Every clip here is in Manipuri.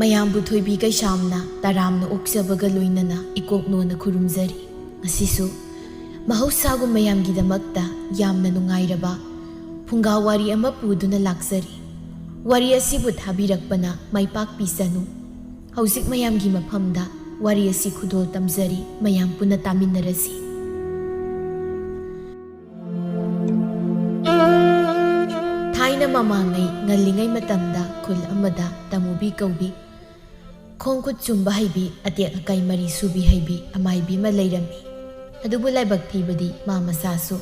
ꯃꯌꯥꯝꯕꯨ ꯊꯣꯏꯕꯤ ꯀꯩꯁꯥꯝꯅ ꯇꯔꯥꯝꯅ ꯑꯣꯛꯆꯕꯒ ꯂꯣꯏꯅꯅ ꯏꯀꯣꯛꯅꯣꯅ ꯈꯨꯔꯨꯝꯖꯔꯤ꯫ ꯉꯁꯤꯁꯨ ꯃꯍꯧꯁꯥꯒꯨꯝ ꯃꯌꯥꯝꯒꯤꯗꯃꯛꯇ ꯌꯥꯝꯅ ꯅꯨꯡꯉꯥꯏꯔꯕ ꯐꯨꯡꯒꯥꯋꯥꯔꯤ ꯑꯃ ꯄꯨꯗꯨꯅ ꯂꯥꯛꯆꯔꯤ꯫ ꯋꯥꯔꯤ ꯑꯁꯤꯕꯨ ꯊꯥꯕꯤꯔꯛꯄꯅ ꯃꯥꯏꯄꯥꯛ ꯄꯤꯁꯅꯨ꯫ ꯍꯧꯖꯤꯛ ꯃꯌꯥꯝꯒꯤ ꯃꯐꯝꯗ ꯋꯥꯔꯤ ꯑꯁꯤ ꯈꯨꯗꯣꯜ ꯇꯝꯖꯔꯤ, ꯃꯌꯥꯝ ꯄꯨꯟꯅ ꯇꯥꯃꯤꯟꯅꯔꯁꯤ꯫ ꯊꯥꯏꯅ ꯃꯃꯥꯡꯉꯩ ꯉꯜꯂꯤꯉꯩ ꯃꯇꯝꯗ ꯈꯨꯜ ꯑꯃꯗ ꯇꯃꯨꯕꯤ ꯀꯧꯕꯤ, ꯈꯣꯡ ꯈꯨꯠ ꯆꯨꯝꯕ ꯍꯩꯕꯤ, ꯑꯇꯦꯛ ꯑꯀꯥꯏ ꯃꯔꯤ ꯁꯨꯕꯤ ꯍꯩꯕꯤ ꯑꯃꯥꯏꯕꯤ ꯑꯃ ꯂꯩꯔꯝꯃꯤ꯫ ꯑꯗꯨꯕꯨ ꯂꯥꯏꯕꯛ ꯊꯤꯕꯗꯤ ꯃꯥ ꯃꯁꯥꯁꯨ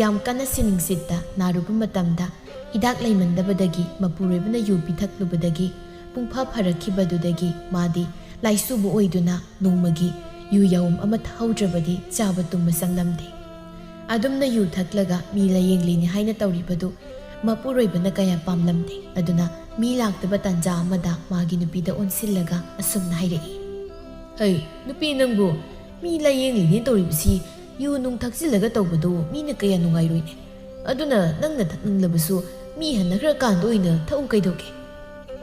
ꯌꯥꯝ ꯀꯟꯅ ꯁꯤꯅꯤꯡ ꯁꯤꯠꯇ ꯅꯥꯔꯨꯕ ꯃꯇꯝꯗ ꯍꯤꯗꯥꯛ ꯂꯩꯃꯟꯗꯕꯗꯒꯤ ꯃꯄꯨꯔꯣꯏꯕꯅ ꯌꯨ ꯄꯤꯊꯛꯂꯨꯕꯗꯒꯤ ꯄꯨꯡꯐ ꯐꯔꯛꯈꯤꯕꯗꯨꯗꯒꯤ ꯃꯥꯗꯤ ꯂꯥꯏꯁꯨꯕ ꯑꯣꯏꯗꯨꯅ ꯅꯣꯡꯃꯒꯤ ꯌꯨ ꯌꯥꯎꯝ ꯑꯃ ꯊꯛꯍꯧꯗ꯭ꯔꯕꯗꯤ ꯆꯥꯕ ꯇꯨꯝꯕ ꯆꯪꯂꯝꯗꯦ꯫ ꯑꯗꯨꯝꯅ ꯌꯨ ꯊꯛꯂꯒ ꯃꯤ ꯂꯥꯌꯦꯡꯂꯤꯅꯤ ꯍꯥꯏꯅ ꯇꯧꯔꯤꯕꯗꯨ ꯃꯄꯨꯔꯣꯏꯕꯅ ꯀꯌꯥ ꯄꯥꯝꯂꯝꯗꯦ꯫ ꯑꯗꯨꯅ ꯃꯤ ꯂꯥꯛꯇꯕ ꯇꯥꯟꯖꯥ ꯑꯃꯗ ꯃꯥꯒꯤ ꯅꯨꯄꯤꯗ ꯑꯣꯟꯁꯤꯜꯂꯒ ꯑꯁꯨꯝꯅ ꯍꯥꯏꯔꯛꯏ, "ꯍꯩ ꯅꯨꯄꯤ, ꯅꯪꯕꯨ ꯃꯤ ꯂꯥꯌꯦꯡꯂꯤꯅꯤ ꯇꯧꯔꯤꯕꯁꯤ ꯌꯨ ꯅꯨꯡ ꯊꯛꯆꯤꯜꯂꯒ ꯇꯧꯕꯗꯨ ꯃꯤꯅ ꯀꯌꯥ ꯅꯨꯡꯉꯥꯏꯔꯣꯏꯅꯦ꯫ ꯑꯗꯨꯅ ꯅꯪꯅ ꯊꯛꯅꯤꯡꯂꯕꯁꯨ ꯃꯤ ꯍꯟꯅꯈ꯭ꯔꯀꯥꯟꯗ ꯑꯣꯏꯅ ꯊꯛꯎ ꯀꯩꯗꯧꯒꯦ?"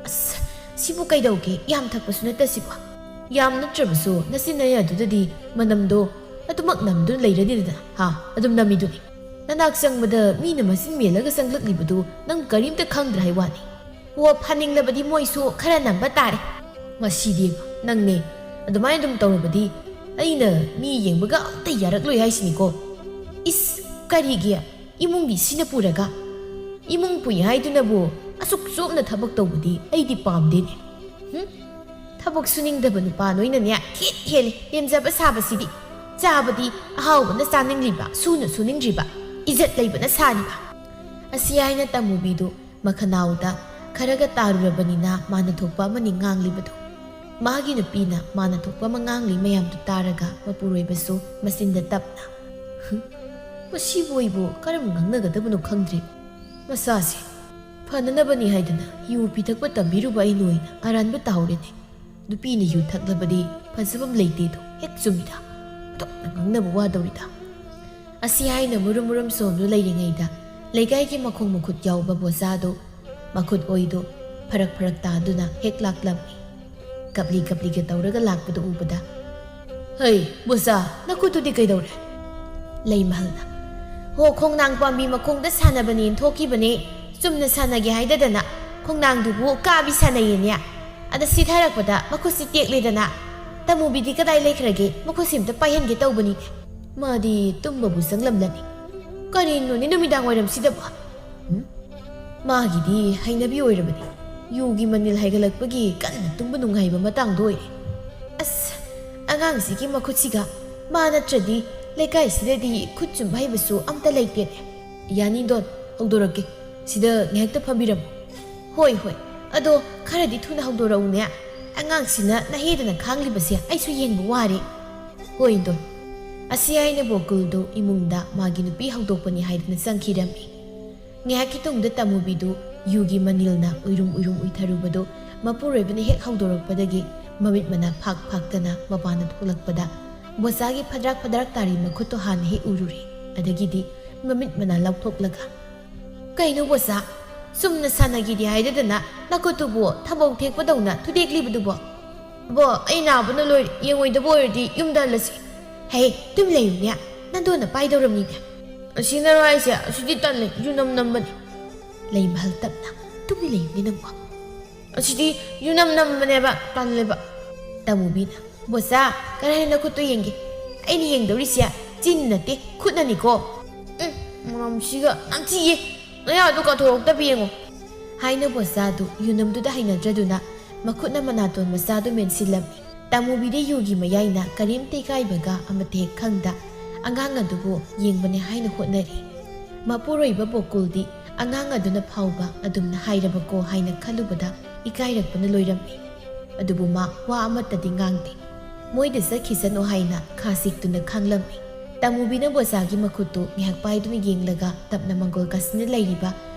"ꯑꯁ ꯁꯤꯕꯨ ꯀꯩꯗꯧꯒꯦ, ꯌꯥꯝ ꯊꯛꯄꯁꯨ ꯅꯠꯇꯁꯤꯕꯣ." "ꯌꯥꯝ ꯅꯠꯇ꯭ꯔꯕꯁꯨ ꯅꯆꯤꯟꯅꯌꯥ ꯑꯗꯨꯗꯗꯤ ꯃꯅꯝꯗꯣ ꯑꯗꯨꯃꯛ ꯅꯝꯗꯨꯅ ꯂꯩꯔꯅꯤꯗꯅ ꯑꯗꯨꯝ ꯅꯝꯃꯤꯗꯨꯅꯤ꯫ ꯅꯅꯥꯛ ꯆꯪꯕꯗ ꯃꯤꯅ ꯃꯆꯤꯟ ꯃꯦꯜꯂꯒ ꯆꯪꯂꯛꯂꯤꯕꯗꯨ ꯅꯪ ꯀꯔꯤꯝꯇ ꯈꯪꯗ꯭ꯔ ꯍꯥꯏ ꯋꯥꯅꯤ꯫ ꯑꯣ ꯐꯅꯤꯡꯂꯕꯗꯤ ꯃꯣꯏꯁꯨ ꯈꯔ ꯅꯝꯕ ꯇꯥꯔꯦ꯫ ꯃꯁꯤꯗꯤ ꯅꯪꯅꯦ ꯑꯗꯨꯃꯥꯏꯅ ꯑꯗꯨꯝ ꯇꯧꯔꯕꯗꯤ ꯑꯩꯅ ꯃꯤ ꯌꯦꯡꯕꯒ ꯑꯝꯇ ꯌꯥꯔꯛꯂꯣꯏ ꯍꯥꯏꯁꯤꯅꯤꯀꯣ." "ꯏꯁ ꯀꯔꯤꯒꯤ ꯏꯃꯨꯡꯒꯤ ꯁꯤꯅ ꯄꯨꯔꯒ? ꯏꯃꯨꯡ ꯄꯨꯏ ꯍꯥꯏꯗꯨꯅꯕꯨ ꯑꯁꯨꯛ ꯆꯣꯞꯅ ꯊꯕꯛ ꯇꯧꯕꯗꯤ ꯑꯩꯗꯤ ꯄꯥꯝꯗꯦꯅꯦ꯫ ꯊꯕꯛ ꯁꯨꯅꯤꯡꯗꯕ ꯅꯨꯄꯥ ꯅꯣꯏꯅꯅꯦ ꯈꯤꯠ ꯍꯦꯜꯂꯤ ꯂꯦꯝꯖꯕ ꯁꯥꯕꯁꯤꯗꯤ꯫ ꯆꯥꯕꯗꯤ ꯑꯍꯥꯎꯕꯅ ꯆꯥꯅꯤꯡꯂꯤꯕ, ꯁꯨꯅ ꯁꯨꯅꯤꯡꯗ꯭ꯔꯤꯕ, ꯏꯖꯠ ꯂꯩꯕꯅ ꯁꯥꯔꯤꯕ." ꯑꯁꯤ ꯍꯥꯏꯅ ꯇꯃꯨꯕꯤꯗꯨ ꯃꯈꯅꯥꯎꯗ ꯈꯔꯒ ꯇꯥꯔꯨꯔꯕꯅꯤꯅ ꯃꯥꯅ ꯊꯣꯛꯄ ꯑꯃꯅꯤ ꯉꯥꯡꯂꯤꯕꯗꯨ꯫ ꯃꯥꯒꯤ ꯅꯨꯄꯤꯅ ꯃꯥꯅ ꯊꯣꯛꯄ ꯑꯃ ꯉꯥꯡꯂꯤ ꯃꯌꯥꯝꯗꯨ ꯇꯥꯔꯒ ꯃꯄꯨꯔꯣꯏꯕꯁꯨ ꯃꯆꯤꯟꯗ ꯇꯞꯅ, "ꯃꯁꯤꯕꯨ ꯑꯩꯕꯨ ꯀꯔꯝ ꯉꯥꯡꯅꯒꯗꯕꯅꯣ ꯈꯪꯗ꯭ꯔꯦ꯫ ꯃꯆꯥꯁꯦ ꯐꯅꯅꯕꯅꯤ ꯍꯥꯏꯗꯅ ꯌꯨ ꯄꯤꯊꯛꯄ ꯇꯝꯕꯤꯔꯨꯕ ꯑꯩꯅ ꯑꯣꯏꯅ ꯑꯔꯥꯟꯕ ꯇꯥꯍꯧꯔꯦꯅꯦ꯫ ꯅꯨꯄꯤꯅ ꯌꯨ ꯊꯛꯂꯕꯗꯤ ꯐꯖꯐꯝ ꯂꯩꯇꯦꯗꯣ ꯍꯦꯛ ꯆꯨꯝꯃꯤꯗ, ꯇꯣꯛꯅ ꯉꯥꯡꯅꯕ ꯋꯥꯗꯧꯔꯤꯗ." ꯑꯁꯤ ꯍꯥꯏꯅ ꯃꯨꯔꯨꯝ ꯃꯨꯔꯨꯝ ꯁꯣꯟꯗꯨ ꯂꯩꯔꯤꯉꯩꯗ ꯂꯩꯀꯥꯏꯒꯤ ꯃꯈꯣꯡ ꯃꯈꯨꯠ ꯌꯥꯎꯕ ꯕꯣꯆꯥꯗꯨ ꯃꯈꯨꯠ ꯑꯣꯏꯗꯨ ꯐꯔꯛ ꯐꯔꯛ ꯇꯥꯗꯨꯅ ꯍꯦꯛ ꯂꯥꯛꯂꯝꯃꯤ꯫ ꯀꯞꯂꯤ ꯀꯞꯂꯤꯒ ꯇꯧꯔꯒ ꯂꯥꯛꯄꯗꯨ ꯎꯕꯗ, "ꯍꯩ ꯕꯣꯆꯥ, ꯅꯈꯨꯠꯇꯨꯗꯤ ꯀꯩꯗꯧꯔꯦ?" ꯂꯩꯃꯍꯜꯅ, "ꯍꯣ ꯈꯣꯡꯅꯥꯡ ꯄꯥꯝꯕꯤ ꯃꯈꯣꯡꯗ ꯁꯥꯟꯅꯕꯅꯦꯅ ꯊꯣꯛꯈꯤꯕꯅꯦ, ꯆꯨꯝꯅ ꯁꯥꯟꯅꯒꯦ ꯍꯥꯏꯗꯗꯅ ꯈꯣꯡꯅꯥꯡꯗꯨꯕꯨ ꯀꯥꯕꯤ ꯁꯥꯟꯅꯩꯌꯦꯅꯦ꯫ ꯑꯗ ꯁꯤꯊꯔꯛꯄꯗ ꯃꯈꯨꯠꯁꯤ ꯇꯦꯛꯂꯦꯗꯅ꯫ ꯇꯃꯨꯕꯤꯗꯤ ꯀꯗꯥꯏ ꯂꯩꯈ꯭ꯔꯒꯦ? ꯃꯈꯨꯠꯁꯤ ꯑꯝꯇ ꯄꯥꯏꯍꯟꯒꯦ ꯇꯧꯕꯅꯤꯅꯦ꯫ ꯃꯥꯗꯤ ꯇꯨꯝꯕꯕꯨ ꯆꯪꯂꯝꯂꯅꯤ꯫ ꯀꯔꯤꯅꯣꯅꯦ ꯅꯨꯃꯤꯗꯥꯡ ꯋꯥꯏꯔꯝꯁꯤꯗꯕꯨ? ꯃꯥꯒꯤꯗꯤ ꯍꯩꯅꯕꯤ ꯑꯣꯏꯔꯕꯅꯤ꯫ ꯌꯨꯒꯤ ꯃꯅꯤꯜ ꯍꯥꯏꯒꯠꯂꯛꯄꯒꯤ ꯀꯟꯅ ꯇꯨꯝꯕ ꯅꯨꯡꯉꯥꯏꯕ ꯃꯇꯥꯡꯗꯣ ꯑꯣꯏꯔꯦ꯫ ꯑꯁ ꯑꯉꯥꯡꯁꯤꯒꯤ ꯃꯈꯨꯠꯁꯤꯒ ꯃꯥ ꯅꯠꯇ꯭ꯔꯗꯤ ꯂꯩꯀꯥꯏꯁꯤꯗꯗꯤ ꯈꯨꯠ ꯆꯨꯝꯕ ꯍꯩꯕꯁꯨ ꯑꯝꯇ ꯂꯩꯇꯦꯅꯦ꯫ ꯌꯥꯅꯤ ꯗꯣꯟ, ꯍꯧꯗꯣꯔꯛꯀꯦ, ꯁꯤꯗ ꯉꯥꯏꯍꯥꯛꯇ ꯐꯝꯕꯤꯔꯝꯃꯨ." "ꯍꯣꯏ ꯍꯣꯏ, ꯑꯗꯣ ꯈꯔꯗꯤ ꯊꯨꯅ ꯍꯧꯗꯣꯔꯛꯎꯅꯦ꯫ ꯑꯉꯥꯡꯁꯤꯅ ꯅꯍꯦꯗꯅ ꯈꯥꯡꯂꯤꯕꯁꯦ ꯑꯩꯁꯨ ꯌꯦꯡꯕ ꯋꯥꯔꯦ." "ꯍꯣꯏ ꯗꯣꯟ." ꯑꯁꯤ ꯍꯥꯏꯅ ꯕꯣꯀꯨꯜꯗꯨ ꯏꯃꯨꯡꯗ ꯃꯥꯒꯤ ꯅꯨꯄꯤ ꯍꯧꯗꯣꯛꯄꯅꯤ ꯍꯥꯏꯗꯨꯅ ꯆꯪꯈꯤꯔꯝꯃꯤ꯫ ꯉꯥꯏꯍꯥꯛꯀꯤ ꯇꯨꯡꯗ ꯇꯃꯨꯕꯤꯗꯨ ꯌꯨꯒꯤ ꯃꯅꯤꯜꯅ ꯎꯏꯔꯨꯝ ꯎꯏꯔꯨꯝ ꯎꯏꯊꯔꯨꯕꯗꯨ ꯃꯄꯨꯔꯣꯏꯕꯅ ꯍꯦꯛ ꯍꯧꯗꯣꯔꯛꯄꯗꯒꯤ ꯃꯃꯤꯠ ꯃꯅꯥ ꯐꯥꯛ ꯐꯥꯛꯇꯅ ꯃꯄꯥꯟꯗ ꯊꯣꯛꯂꯛꯄꯗ ꯕꯣꯆꯥꯒꯤ ꯐꯗ꯭ꯔꯥꯛ ꯐꯗ꯭ꯔꯥꯛ ꯇꯥꯔꯤ ꯃꯈꯨꯠꯇꯨ ꯍꯥꯟꯅ ꯍꯦꯛ ꯎꯔꯨꯔꯦ꯫ ꯑꯗꯒꯤꯗꯤ ꯃꯃꯤꯠ ꯃꯅꯥ ꯂꯧꯊꯣꯛꯂꯒ, "ꯀꯩꯅꯣ ꯕꯣꯆꯥ, ꯆꯨꯝꯅ ꯁꯥꯟꯅꯒꯦꯗꯤ ꯍꯥꯏꯗꯗꯅ ꯅꯈꯨꯠꯇꯨꯕꯨ ꯊꯕꯧ ꯊꯦꯛꯄꯗꯧꯅ ꯊꯨꯗꯦꯛꯂꯤꯕꯗꯨꯕꯣ?" "ꯕꯣ ꯑꯩ ꯅꯥꯕꯅ ꯂꯣꯏꯔꯦ, ꯌꯦꯡꯉꯣꯏꯗꯕ ꯑꯣꯏꯔꯗꯤ ꯌꯨꯝꯗ ꯍꯜꯂꯁꯤ." "ꯍꯦ ꯇꯨꯝ ꯂꯩꯌꯨꯅꯦ, ꯅꯟꯗꯣꯟꯅ ꯄꯥꯏꯗꯧꯔꯝꯅꯤꯅꯦ." "ꯑꯁꯤꯅꯔꯣ ꯍꯥꯏꯁꯦ? ꯑꯁꯤꯗꯤ ꯇꯜꯂꯦ, ꯌꯨꯅꯝ ꯅꯝꯕꯅꯤ." ꯂꯩꯃꯍꯜ ꯇꯞꯅ, "ꯇꯨꯝ ꯂꯩꯌꯨꯅꯦ ꯅꯪꯕꯣ." "ꯑꯁꯤꯗꯤ ꯌꯨꯅꯝ ꯅꯝꯕꯅꯦꯕ, ꯇꯜꯂꯦꯕ." ꯇꯃꯨꯕꯤꯅ, "ꯕꯣꯆꯥ ꯀꯔꯥꯏꯅ ꯅꯈꯨꯠꯇꯣ ꯌꯦꯡꯒꯦ? ꯑꯩꯅ ꯌꯦꯡꯗꯧꯔꯤꯁꯦ ꯆꯤꯟ ꯅꯠꯇꯦ ꯈꯨꯠꯅꯅꯤꯀꯣ." "ꯃꯅꯝꯁꯤꯒ ꯅꯝꯊꯤꯌꯦ, ꯅꯌꯥꯗꯣ ꯀꯥꯊꯣꯔꯛꯇꯕ ꯌꯦꯡꯉꯣ." ꯍꯥꯏꯅ ꯕꯣꯆꯥꯗꯨ ꯌꯨꯅꯝꯗꯨꯗ ꯍꯩꯅꯗ꯭ꯔꯗꯨꯅ ꯃꯈꯨꯠꯅ ꯃꯅꯥꯇꯣꯟ ꯃꯆꯥꯗꯨ ꯃꯦꯟꯁꯤꯜꯂꯝꯃꯤ꯫ ꯇꯃꯨꯕꯤꯗ ꯌꯨꯒꯤ ꯃꯌꯥꯏꯅ ꯀꯔꯤꯝꯇ ꯏꯀꯥꯏꯕꯒ ꯑꯃꯠꯇ ꯍꯦꯛ ꯈꯪꯗ ꯑꯉꯥꯡ ꯑꯗꯨꯕꯨ ꯌꯦꯡꯕꯅꯦ ꯍꯥꯏꯅ ꯍꯣꯠꯅꯔꯤ꯫ ꯃꯄꯨꯔꯣꯏꯕ ꯕꯣꯀꯨꯜꯗꯤ ꯑꯉꯥꯡ ꯑꯗꯨꯅ ꯐꯥꯎꯕ ꯑꯗꯨꯝꯅ ꯍꯥꯏꯔꯕꯀꯣ ꯍꯥꯏꯅ ꯈꯜꯂꯨꯕꯗ ꯏꯀꯥꯏꯔꯛꯄꯅ ꯂꯣꯏꯔꯝꯃꯤ꯫ ꯑꯗꯨꯕꯨ ꯃꯥ ꯋꯥ ꯑꯃꯠꯇꯗꯤ ꯉꯥꯡꯗꯦ꯫ ꯃꯣꯏꯗ ꯆꯠꯈꯤꯁꯅꯨ ꯍꯥꯏꯅ ꯈꯥꯁꯤꯛꯇꯨꯅ ꯈꯥꯡꯂꯝꯃꯤ꯫ ꯇꯃꯨꯕꯤꯅ ꯕꯣꯆꯥꯒꯤ ꯃꯈꯨꯠꯇꯨ ꯉꯥꯏꯍꯥꯛ ꯄꯥꯏꯗꯨꯅ ꯌꯦꯡꯂꯒ ꯇꯞꯅ ꯃꯪꯒꯣꯜ ꯀꯥꯁꯤꯟꯅ ꯂꯩꯔꯤꯕ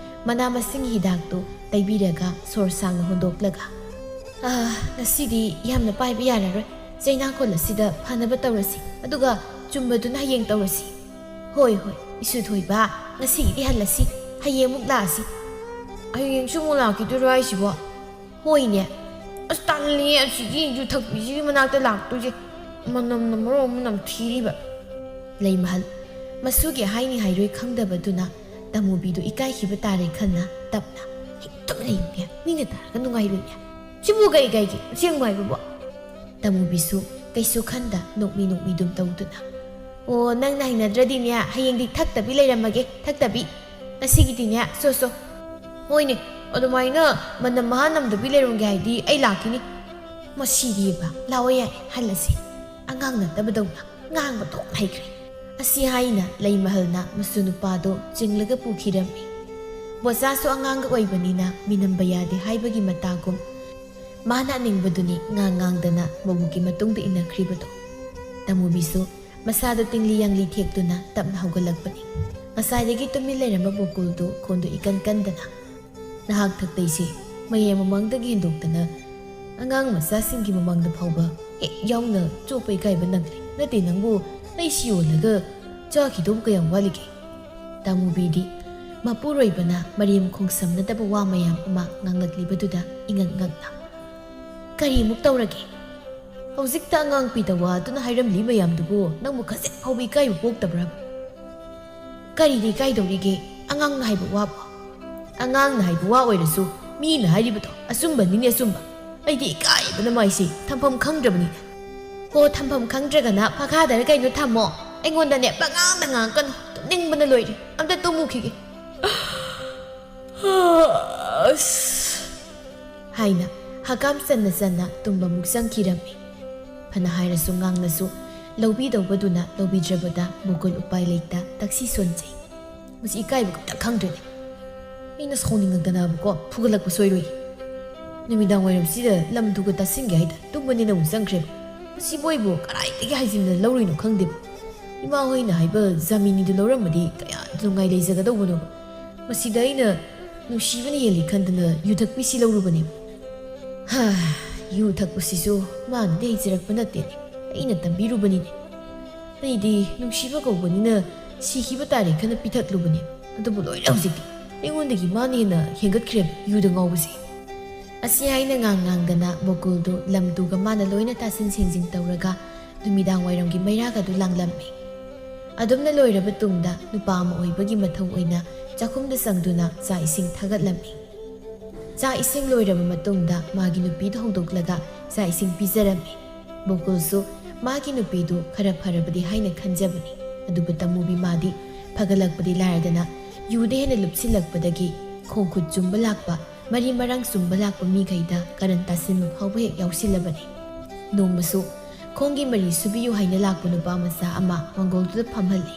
ꯃꯅꯥ ꯃꯁꯤꯡ ꯍꯤꯗꯥꯛꯇꯨ ꯇꯩꯕꯤꯔꯒ ꯁꯣꯔ ꯁꯥꯡꯅ ꯍꯣꯟꯗꯣꯛꯂꯒ, "ꯉꯁꯤꯗꯤ ꯌꯥꯝꯅ ꯄꯥꯏꯕ ꯌꯥꯔꯔꯣꯏ. ꯆꯩꯅꯥꯀꯣꯜ ꯑꯁꯤꯗ ꯐꯅꯕ ꯇꯧꯔꯁꯤ, ꯑꯗꯨꯒ ꯆꯨꯝꯕꯗꯨꯅ ꯍꯌꯦꯡ ꯇꯧꯔꯁꯤ." "ꯍꯣꯏ ꯍꯣꯏ ꯏꯁꯨ ꯊꯣꯏꯕ, ꯉꯁꯤꯒꯤꯗꯤ ꯍꯜꯂꯁꯤ, ꯍꯌꯦꯡ ꯑꯃꯨꯛ ꯂꯥꯛꯑꯁꯤ." "ꯍꯌꯦꯡꯁꯨ ꯑꯃꯨꯛ ꯂꯥꯛꯈꯤꯗꯣꯏꯔꯣ ꯍꯥꯏꯁꯤꯕꯣ?" "ꯍꯣꯏꯅꯦ, ꯑꯁ ꯇꯜꯂꯤ ꯑꯁꯤꯒꯤ ꯌꯨꯊꯛꯄꯤꯁꯤꯒꯤ ꯃꯅꯥꯛꯇ ꯂꯥꯛꯇꯣꯏꯁꯦ ꯃꯅꯝꯅ ꯃꯔꯣꯟ ꯑꯃ ꯅꯝꯊꯤꯔꯤꯕ ꯂꯩꯃꯍꯜ ꯃꯁꯨꯒꯤ ꯍꯥꯏꯅꯤ ꯍꯥꯏꯔꯣꯏ ꯈꯪꯗꯕꯗꯨꯅ ꯇꯃꯨꯕꯤꯗꯨ ꯏꯀꯥꯏꯈꯤꯕ ꯇꯥꯔꯦ ꯈꯟꯅ ꯇꯞꯅ ꯍꯦꯛꯇ ꯂꯩꯌꯨꯅꯦ ꯃꯤꯅ ꯇꯥꯔꯒ ꯅꯨꯡꯉꯥꯏꯔꯣꯏꯅꯦ ꯁꯤꯕꯨ ꯀꯩꯒꯤ ꯑꯁꯦꯡꯕ ꯍꯥꯏꯕꯕꯨ ꯇꯃꯨꯕꯤꯁꯨ ꯀꯩꯁꯨ ꯈꯟꯗ ꯅꯣꯛꯃꯤ ꯗꯨꯝ ꯇꯧꯗꯨꯅ ꯑꯣ ꯅꯪꯅ ꯍꯩꯅꯗ꯭ꯔꯗꯤꯅꯦ ꯍꯌꯦꯡꯗꯤ ꯊꯛꯇꯕꯤ ꯂꯩꯔꯝꯃꯒꯦ ꯊꯛꯇꯕꯤ ꯉꯁꯤꯒꯤꯗꯤꯅꯦ ꯁꯣ ꯍꯣꯏꯅꯦ ꯑꯗꯨꯃꯥꯏꯅ ꯃꯅꯝ ꯃꯍꯥ ꯅꯝꯗꯕꯤ ꯂꯩꯔꯝꯒꯦ ꯍꯥꯏꯗꯤ ꯑꯩ ꯂꯥꯛꯈꯤꯅꯤ ꯃꯁꯤꯗꯤꯕ ꯂꯥꯛꯑꯣ ꯌꯥꯔꯦ ꯍꯜꯂꯁꯤ ꯑꯉꯥꯡ ꯅꯠꯇꯕꯗꯧꯅ ꯉꯥꯡꯕ ꯊꯣꯛ ꯍꯩꯈ꯭ꯔꯦ ꯑꯁꯤ ꯍꯥꯏꯅ ꯂꯩꯃꯍꯜꯅ ꯃꯁꯨ ꯅꯨꯄꯥꯗꯣ ꯆꯤꯡꯂꯒ ꯄꯨꯈꯤꯔꯝꯃꯤ ꯕꯣꯆꯥꯁꯨ ꯑꯉꯥꯡꯒ ꯑꯣꯏꯕꯅꯤꯅ ꯃꯤꯅꯝꯕ ꯌꯥꯗꯦ ꯍꯥꯏꯕꯒꯤ ꯃꯇꯥꯒꯨꯝ ꯃꯥꯅ ꯑꯅꯤꯡꯕꯗꯨꯅꯤ ꯉꯥꯡꯗꯅ ꯃꯕꯨꯛꯀꯤ ꯃꯇꯨꯡꯗ ꯏꯟꯅꯈ꯭ꯔꯤꯕꯗꯣ ꯇꯃꯨꯕꯤꯁꯨ ꯃꯁꯥꯗ ꯇꯤꯡꯂꯤ ꯌꯥꯡꯂꯤ ꯊꯦꯛꯇꯨꯅ ꯇꯞꯅ ꯍꯧꯒꯠꯂꯛꯄꯅꯤ ꯉꯁꯥꯏꯗꯒꯤ ꯇꯨꯃꯤꯟ ꯂꯩꯔꯝꯕ ꯕꯣꯀꯨꯜꯗꯨ ꯈꯣꯟꯗꯨ ꯏꯀꯟ ꯀꯟꯗꯅ ꯅꯍꯥꯛ ꯊꯛꯇꯩꯁꯤ ꯃꯌꯥꯝ ꯃꯃꯥꯡꯗꯒꯤ ꯍꯦꯟꯗꯣꯛꯇꯅ ꯑꯉꯥꯡ ꯃꯆꯥꯁꯤꯡꯒꯤ ꯃꯃꯥꯡꯗ ꯐꯥꯎꯕ ꯍꯦꯛ ꯌꯥꯎꯅ ꯆꯣꯞꯄ ꯏꯀꯥꯏꯕ ꯅꯪꯂꯦ ꯅꯠꯇꯦ ꯅꯪꯕꯨ ꯑꯩꯁꯤ ꯌꯣꯜꯂꯒ ꯆꯥꯈꯤꯗꯧꯕ ꯀꯌꯥꯝ ꯋꯥꯠꯂꯤꯒꯦ ꯇꯃꯨꯕꯤꯗꯤ ꯃꯄꯨꯔꯣꯏꯕꯅ ꯃꯔꯦꯝ ꯈꯣꯡꯁꯝꯅꯗꯕ ꯋꯥ ꯃꯌꯥꯝ ꯑꯃ ꯉꯥꯡꯂꯛꯂꯤꯕꯗꯨꯗ ꯏꯉꯛ ꯉꯛꯅ ꯀꯔꯤꯃꯨꯛ ꯇꯧꯔꯒꯦ ꯍꯧꯖꯤꯛꯇ ꯑꯉꯥꯡ ꯄꯤꯗ ꯋꯥ ꯑꯗꯨꯅ ꯍꯥꯏꯔꯝꯂꯤ ꯃꯌꯥꯝꯗꯨꯕꯨ ꯅꯪꯕꯨ ꯈꯖꯤꯛ ꯐꯥꯎꯕ ꯏꯀꯥꯏꯕ ꯄꯣꯛꯇꯕ꯭ꯔꯥꯕ ꯀꯔꯤꯗꯤ ꯏꯀꯥꯏꯗꯧꯔꯤꯒꯦ ꯑꯉꯥꯡꯅ ꯍꯥꯏꯕ ꯋꯥꯕꯨ ꯑꯉꯥꯡꯅ ꯍꯥꯏꯕ ꯋꯥ ꯑꯣꯏꯔꯁꯨ ꯃꯤꯅ ꯍꯥꯏꯔꯤꯕꯗꯣ ꯑꯆꯨꯝꯕꯅꯤꯅꯦ ꯑꯆꯨꯝꯕ ꯑꯩꯗꯤ ꯏꯀꯥꯏꯕꯅ ꯃꯥꯏꯁꯦ ꯊꯝꯐꯝ ꯈꯪꯗ꯭ꯔꯕꯅꯤꯅꯦ ꯍꯣ ꯊꯝꯐꯝ ꯈꯪꯗ꯭ꯔꯒꯅ ꯃꯈꯥꯗꯔ ꯀꯩꯅꯣ ꯊꯝꯃꯣ ꯑꯩꯉꯣꯟꯗꯅꯦ ꯄꯉꯥꯡꯗ ꯉꯥꯡꯉꯛꯀꯅꯨ ꯇꯨꯝꯅꯤꯡꯕꯅ ꯂꯣꯏꯔꯦ ꯑꯝꯇ ꯇꯨꯝꯃꯨꯈꯤꯒꯦ ꯍꯥꯏꯅ ꯍꯀꯥꯝ ꯆꯟꯅ ꯇꯨꯝꯕꯃꯨꯛ ꯆꯪꯈꯤꯔꯝꯃꯤ ꯐꯅ ꯍꯥꯏꯔꯁꯨ ꯉꯥꯡꯅꯁꯨ ꯂꯧꯕꯤꯗꯧꯕꯗꯨꯅ ꯂꯧꯕꯤꯗ꯭ꯔꯕꯗ ꯕꯣꯀꯨꯜ ꯎꯄꯥꯏ ꯂꯩꯇ ꯇꯛꯁꯤ ꯁꯣꯟꯖꯩ ꯃꯁꯤ ꯏꯀꯥꯏꯕ ꯈꯛꯇ ꯈꯪꯗ꯭ꯔꯦꯅꯦ ꯑꯩꯅ ꯁꯥꯎꯅꯤꯡꯉꯛꯇꯅꯕꯀꯣ ꯐꯨꯒꯠꯂꯛꯄ ꯁꯣꯏꯔꯣꯏ ꯅꯨꯃꯤꯗꯥꯡ ꯋꯥꯏꯔꯝꯁꯤꯗ ꯂꯝꯗꯨꯒ ꯇꯥꯁꯤꯟꯒꯦ ꯍꯥꯏꯗ ꯇꯨꯝꯕꯅꯤꯅ ꯑꯃꯨꯛ ꯆꯪꯈ꯭ꯔꯦꯕ ꯃꯁꯤ ꯃꯣꯏꯕꯨ ꯀꯗꯥꯏꯗꯒꯤ ꯍꯥꯏꯖꯤꯟꯅ ꯂꯧꯔꯤꯅꯣ ꯈꯪꯗꯦꯕ ꯏꯃꯥ ꯍꯣꯏꯅ ꯍꯥꯏꯕ ꯖꯥꯃꯤꯅꯤꯗꯨ ꯂꯧꯔꯝꯃꯗꯤ ꯀꯌꯥ ꯅꯨꯡꯉꯥꯏ ꯂꯩꯖꯒꯗꯧꯕꯅꯣꯕ ꯃꯁꯤꯗ ꯑꯩꯅ ꯅꯨꯡꯁꯤꯕꯅ ꯍꯦꯜꯂꯤ ꯈꯟꯗꯅ ꯌꯨꯊꯛꯄꯤꯁꯤ ꯂꯧꯔꯨꯕꯅꯦꯕ ꯌꯨ ꯊꯛꯄꯁꯤꯁꯨ ꯃꯥꯅꯗꯤ ꯍꯩꯖꯔꯛꯄ ꯅꯠꯇꯦꯅꯦ ꯑꯩꯅ ꯇꯝꯕꯤꯔꯨꯕꯅꯤꯅꯦ ꯑꯩꯗꯤ ꯅꯨꯡꯁꯤꯕ ꯀꯧꯕꯅꯤꯅ ꯁꯤꯈꯤꯕ ꯇꯥꯔꯦ ꯈꯟꯅ ꯄꯤꯊꯛꯂꯨꯕꯅꯦ ꯑꯗꯨꯕꯨ ꯂꯣꯏꯔꯦ ꯍꯧꯖꯤꯛꯇꯤ ꯑꯩꯉꯣꯟꯗꯒꯤ ꯃꯥꯅ ꯍꯦꯟꯅ ꯍꯦꯟꯒꯠꯈ꯭ꯔꯦꯕ ꯌꯨꯗ ꯉꯥꯎꯕꯁꯦ ꯑꯁꯤ ꯍꯥꯏꯅ ꯉꯥꯡꯗꯅ ꯕꯣꯀꯨꯜꯗꯨ ꯂꯝꯗꯨꯒ ꯃꯥꯅ ꯂꯣꯏꯅ ꯇꯥꯁꯤꯟ ꯁꯦꯡꯖꯤꯟ ꯇꯧꯔꯒ ꯅꯨꯃꯤꯗꯥꯡ ꯋꯥꯏꯔꯝꯒꯤ ꯃꯩꯔꯥꯒꯗꯨ ꯂꯥꯡꯂꯝꯃꯤ ꯑꯗꯨꯝꯅ ꯂꯣꯏꯔꯕ ꯇꯨꯡꯗ ꯅꯨꯄꯥ ꯑꯃ ꯑꯣꯏꯕꯒꯤ ꯃꯊꯧ ꯑꯣꯏꯅ ꯆꯥꯛꯈꯨꯝꯗ ꯆꯪꯗꯨꯅ ꯆꯥꯛ ꯏꯁꯤꯡ ꯊꯥꯒꯠꯂꯝꯃꯤ ꯆꯥꯛ ꯏꯁꯤꯡ ꯂꯣꯏꯔꯕ ꯃꯇꯨꯡꯗ ꯃꯥꯒꯤ ꯅꯨꯄꯤꯗꯨ ꯍꯧꯗꯣꯛꯂꯒ ꯆꯥꯛ ꯏꯁꯤꯡ ꯄꯤꯖꯔꯝꯃꯤ ꯕꯣꯀꯨꯜꯁꯨ ꯃꯥꯒꯤ ꯅꯨꯄꯤꯗꯨ ꯈꯔ ꯐꯔꯕꯗꯤ ꯍꯥꯏꯅ ꯈꯟꯖꯕꯅꯤ ꯑꯗꯨꯕꯨ ꯇꯃꯨꯕꯤ ꯃꯥꯗꯤ ꯐꯒꯠꯂꯛꯄꯗꯤ ꯂꯥꯏꯔꯗꯅ ꯌꯨꯗ ꯍꯦꯟꯅ ꯂꯨꯞꯁꯤꯜꯂꯛꯄꯗꯒꯤ ꯈꯣꯡ ꯈꯨꯠ ꯆꯨꯝꯕ ꯂꯥꯛꯄ ꯃꯔꯤ ꯃꯔꯥꯡ ꯆꯨꯝꯕ ꯂꯥꯛꯄ ꯃꯤꯈꯩꯗ ꯀꯔꯟ ꯇꯥꯁꯤꯟꯕ ꯐꯥꯎꯕ ꯍꯦꯛ ꯌꯥꯎꯁꯤꯜꯂꯕꯅꯤ ꯅꯣꯡꯃꯁꯨ ꯈꯣꯡꯒꯤ ꯃꯔꯤ ꯁꯨꯕꯤꯌꯨ ꯍꯥꯏꯅ ꯂꯥꯛꯄ ꯅꯨꯄꯥ ꯃꯆꯥ ꯑꯃ ꯃꯪꯒꯣꯜꯗꯨꯗ ꯐꯝꯍꯜꯂꯤ